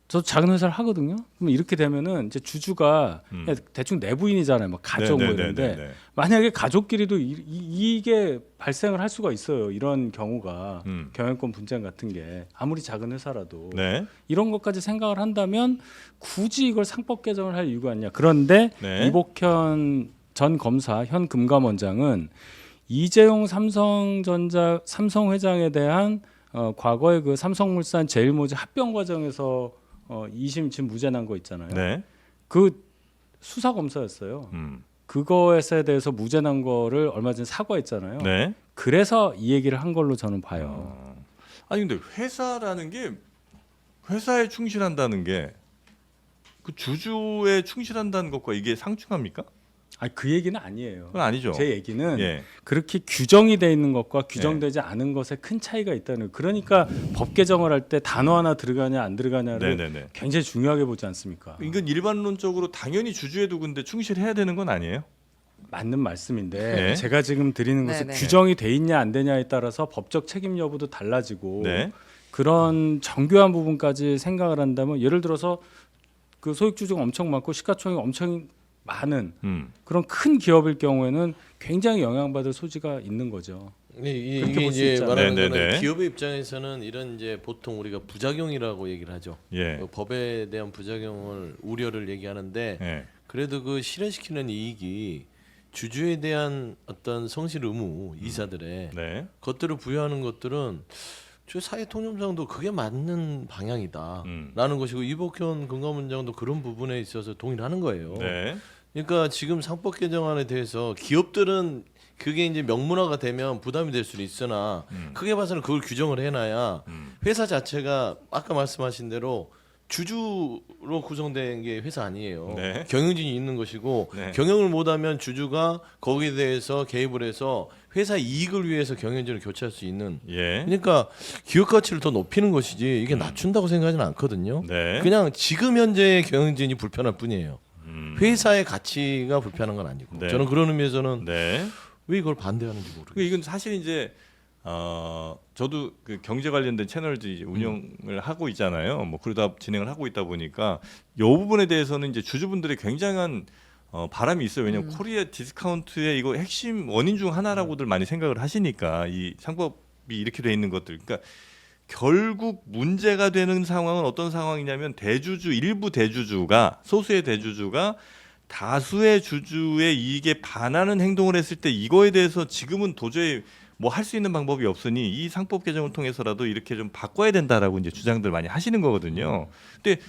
저도 작은 회사를 하거든요. 그럼 이렇게 되면은 이제 주주가 그냥 대충 내부인이잖아요. 뭐 가족 뭐 이런데 네. 만약에 가족끼리도 이게 발생을 할 수가 있어요. 이런 경우가 경영권 분쟁 같은 게 아무리 작은 회사라도 네. 이런 것까지 생각을 한다면 굳이 이걸 상법 개정을 할 이유가 아니냐. 그런데 네. 이복현 전 검사 현 금감원장은 이재용 삼성 회장에 대한 과거에 그 삼성물산 제일모직 합병 과정에서 2심 지금 무죄 난 거 있잖아요. 네. 그 수사 검사였어요. 그거에 대해서 무죄 난 거를 얼마 전에 사과했잖아요. 네. 그래서 이 얘기를 한 걸로 저는 봐요. 아니 근데 회사라는 게 회사에 충실한다는 게 그 주주에 충실한다는 것과 이게 상충합니까? 아니 그 얘기는 아니에요. 그건 아니죠. 제 얘기는 예. 그렇게 규정이 돼 있는 것과 규정되지 않은 것에 큰 차이가 있다는 거예요. 그러니까 법 개정을 할 때 단어 하나 들어가냐 안 들어가냐를 네네네. 굉장히 중요하게 보지 않습니까? 이건 일반론적으로 당연히 주주에도 근데 충실해야 되는 건 아니에요? 맞는 말씀인데 네. 제가 지금 드리는 것은 네네. 규정이 돼 있냐 안 되냐에 따라서 법적 책임 여부도 달라지고 네. 그런 정교한 부분까지 생각을 한다면 예를 들어서 그 소액주주가 엄청 많고 시가총액이 엄청 많은 그런 큰 기업일 경우에는 굉장히 영향받을 소지가 있는 거죠. 그렇게 이게 볼수 이제 있잖아요. 말하는 네네네. 거는 기업의 입장에서는 이런 이제 보통 우리가 부작용이라고 얘기를 하죠. 예. 그 법에 대한 부작용을 우려를 얘기하는데 예. 그래도 그 실현시키는 이익이 주주에 대한 어떤 성실 의무 이사들의 네. 것들을 부여하는 것들은 저 사회 통념상도 그게 맞는 방향이다라는 음. 것이고 이복현 금감원장도 그런 부분에 있어서 동의를 하는 거예요. 네. 그러니까 지금 상법 개정안에 대해서 기업들은 그게 이제 명문화가 되면 부담이 될 수는 있으나 크게 봐서는 그걸 규정을 해놔야 회사 자체가 아까 말씀하신 대로 주주로 구성된 게 회사 아니에요. 네. 경영진이 있는 것이고 네. 경영을 못하면 주주가 거기에 대해서 개입을 해서 회사 이익을 위해서 경영진을 교체할 수 있는. 예. 그러니까 기업 가치를 더 높이는 것이지 이게 낮춘다고 생각하지는 않거든요. 네. 그냥 지금 현재의 경영진이 불편할 뿐이에요. 회사의 가치가 불편한 건 아니고. 네. 저는 그런 의미에서는 네. 왜 이걸 반대하는지 모르겠어요. 이건 사실 이제 저도 그 경제 관련된 채널도 이제 운영을 하고 있잖아요. 뭐 그러다 진행을 하고 있다 보니까 이 부분에 대해서는 이제 주주분들의 굉장한 바람이 있어요. 왜냐하면 코리아 디스카운트의 이거 핵심 원인 중 하나라고들 많이 생각을 하시니까 이 상법이 이렇게 돼 있는 것들. 그러니까 결국 문제가 되는 상황은 어떤 상황이냐면 일부 대주주가 소수의 대주주가 다수의 주주의 이익에 반하는 행동을 했을 때 이거에 대해서 지금은 도저히 뭐 할 수 있는 방법이 없으니 이 상법 개정을 통해서라도 이렇게 좀 바꿔야 된다라고 이제 주장들 많이 하시는 거거든요. 근데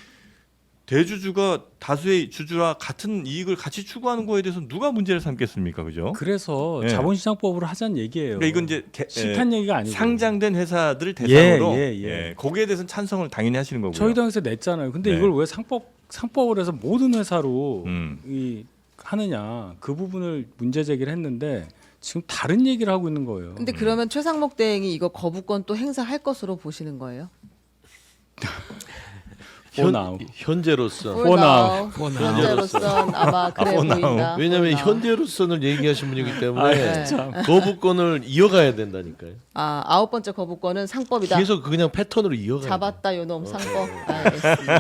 대주주가 다수의 주주와 같은 이익을 같이 추구하는 거에 대해서 누가 문제를 삼겠습니까, 그죠? 그래서 예. 자본시장법으로 하자는 얘기예요. 그러니까 이건 이제 싫다는 얘기가 아니고 상장된 회사들을 대상으로 예. 거기에 대해서는 찬성을 당연히 하시는 거고요. 저희 당에서 냈잖아요. 근데 네. 이걸 왜 상법을 해서 모든 회사로 음. 이 하느냐 그 부분을 문제 제기를 했는데 지금 다른 얘기를 하고 있는 거예요. 근데 그러면 최상목 대행이 이거 거부권 또 행사할 것으로 보시는 거예요? 현재로서 For now. 현재로선 아마 그래 for now. 보인다. 왜냐하면 For now. 현재로서는 얘기하신 분이기 때문에 네. 거부권을 이어가야 된다니까요. 아홉 번째 거부권은 상법이다. 계속 그냥 패턴으로 이어가야 잡았다 요놈 상법. 알겠습니다.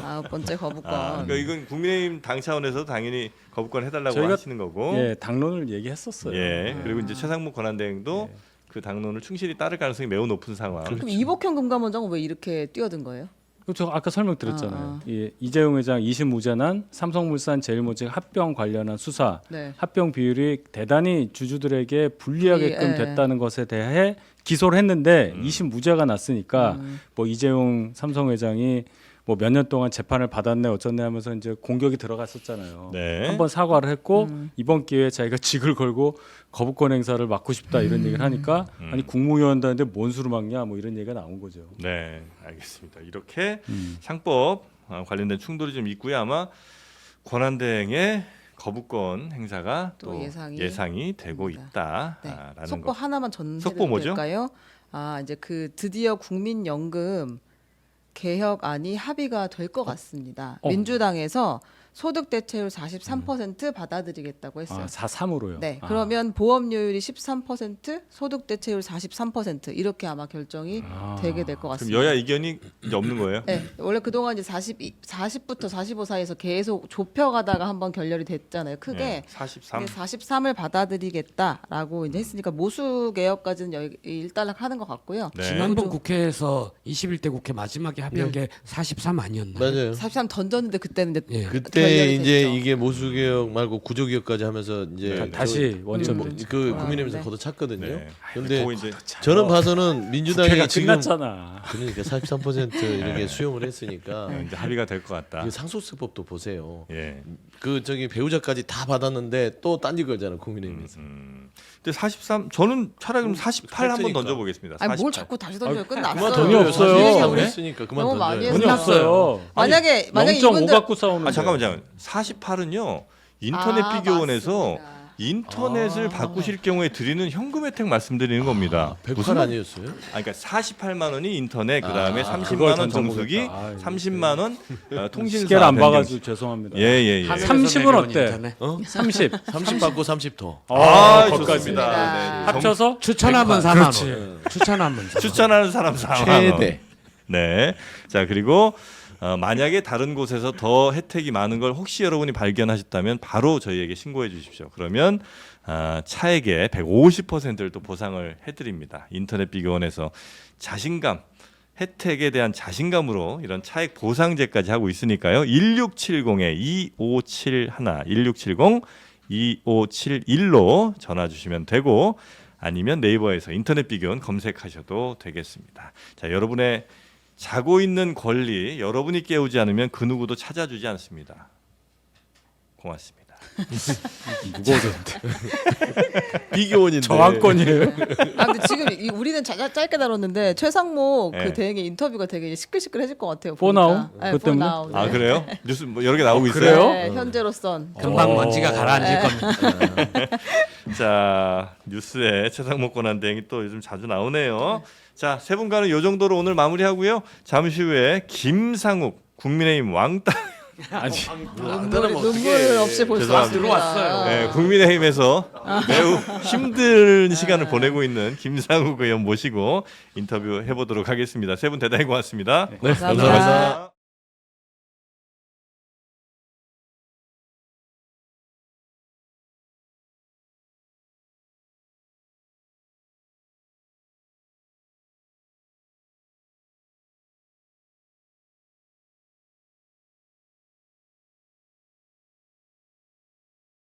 아홉 번째 거부권. 그러니까 이건 국민의힘 당 차원에서 당연히 거부권 해달라고 저희가- 하시는 거고. 예, 당론을 얘기했었어요. 예. 그리고 이제 최상목 권한대행도 그 당론을 충실히 따를 가능성이 매우 높은 상황. 그럼 이복형 금감원장은 왜 이렇게 뛰어든 거예요? 저 아까 설명드렸잖아요. 예, 이재용 회장 2심 무죄난 삼성물산 제일모직 합병 관련한 수사 네. 합병 비율이 대단히 주주들에게 불리하게끔 예. 됐다는 것에 대해 기소를 했는데 2심 무죄가 났으니까 음. 뭐 이재용 삼성 회장이 뭐 몇 년 동안 재판을 받았네 어쩌네 하면서 이제 공격이 들어갔었잖아요. 네. 한번 사과를 했고 이번 기회에 자기가 직을 걸고 거부권 행사를 막고 싶다 이런 얘기를 하니까 아니 국무위원단인데 뭔 수로 막냐 뭐 이런 얘기가 나온 거죠. 네, 알겠습니다. 이렇게 상법 관련된 충돌이 좀 있고요. 아마 권한대행의 거부권 행사가 또 또 예상이 예상이 되고 됩니다. 네. 있다라는 속보 거. 하나만 속보 전해드려도 뭐죠? 될까요? 이제 그 드디어 국민연금 개혁안이 합의가 될 것 같습니다. 민주당에서 소득 대체율 43% 받아들이겠다고 했어요. 4.3으로요. 네, 그러면 보험료율이 13%, 소득 대체율 43% 이렇게 아마 결정이 되게 될 것 그럼 같습니다. 여야 이견이 이제 없는 거예요? 네, 원래 그동안 이제 40부터 45 사이에서 계속 좁혀가다가 한번 결렬이 됐잖아요. 크게. 네, 43. 43을 받아들이겠다라고 이제 했으니까 모수 개혁까지는 일단락하는 것 같고요. 네. 지난번 국회에서 21대 국회 마지막에 합의한 게 43 아니었나요? 맞아요. 43 던졌는데 그때는 이제 예. 그때 결렬이 이제 됐죠. 이게 모수개혁 말고 구조개혁까지 하면서 이제 다시 원점 그 국민의힘에서 네. 걷어찼거든요. 네. 근데 그거 이제 저는 봐서는 민주당이 국회가 지금 끝났잖아. 그러니까 43% 이렇게 수용을 했으니까 이제 합의가 될 것 같다. 이 상속세법도 보세요. 예. 그 저기 배우자까지 다 받았는데 또 딴지 걸잖아 국민의힘에서. 근데 43 저는 차라리 그럼 48 한번 살찌니까. 던져보겠습니다. 아니 뭘 48. 자꾸 다시 던져요? 끝났어요. 그만 돈이 던져요. 없어요. 43 우리 했으니까 그만 너무 많이 던져요. 돈이 끝났어요. 없어요. 만약에 0.5 이분들 갖고 싸우는. 아 잠깐만요. 48은요 인터넷 비교원에서 맞습니다. 인터넷을 바꾸실 경우에 드리는 현금 혜택 말씀드리는 겁니다. 108 아니었어요? 그러니까 48만 원이 인터넷, 그다음에 그걸 30만 원 정수기, 던져보겠다. 아유, 30만 원 통신사 시계를 안 변경. 봐가지고 죄송합니다. 예예예. 하늘에서 30은 내려온 어때? 인터넷. 30. 30 받고 30 더. 아, 거기까지. 좋습니다. 네. 합쳐서 추천하면 4만 그렇지. 원. 추천하면 4만 원. 추천하는 사람 4만 원. 최대. 네. 자 그리고 만약에 다른 곳에서 더 혜택이 많은 걸 혹시 여러분이 발견하셨다면 바로 저희에게 신고해 주십시오. 그러면 차액의 150%를 또 보상을 해드립니다. 인터넷 비교원에서 자신감, 혜택에 대한 자신감으로 이런 차액 보상제까지 하고 있으니까요. 1670-2571, 1670-2571로 전화 주시면 되고 아니면 네이버에서 인터넷 비교원 검색하셔도 되겠습니다. 자, 여러분의 자고 있는 권리 여러분이 깨우지 않으면 그 누구도 찾아주지 않습니다. 고맙습니다. 무거워졌는데. 비교원인데. 저항권이에요. 근데 지금 우리는 짧게 다뤘는데 최상목 네. 그 대행의 인터뷰가 되게 시끌시끌해질 것 같아요. For 보니까. now? 네, 그것 for 때문에? now. 네. 아 그래요? 뉴스 뭐 여러 개 나오고 있어요? 그래요? 네, 현재로선 금방 먼지가 가라앉을 겁니다. 자 뉴스에 최상목 권한대행이 또 요즘 자주 나오네요. 자 세 분과는 이 정도로 오늘 마무리하고요. 잠시 후에 김상욱 국민의힘 왕따 아니 눈물 없이 볼 수 죄송합니다. 없습니다. 들어왔어요. 네, 국민의힘에서 매우 힘든 시간을 보내고 있는 김상욱 의원 모시고 인터뷰 해보도록 하겠습니다. 세 분 대단히 고맙습니다. 네, 감사합니다. 감사합니다.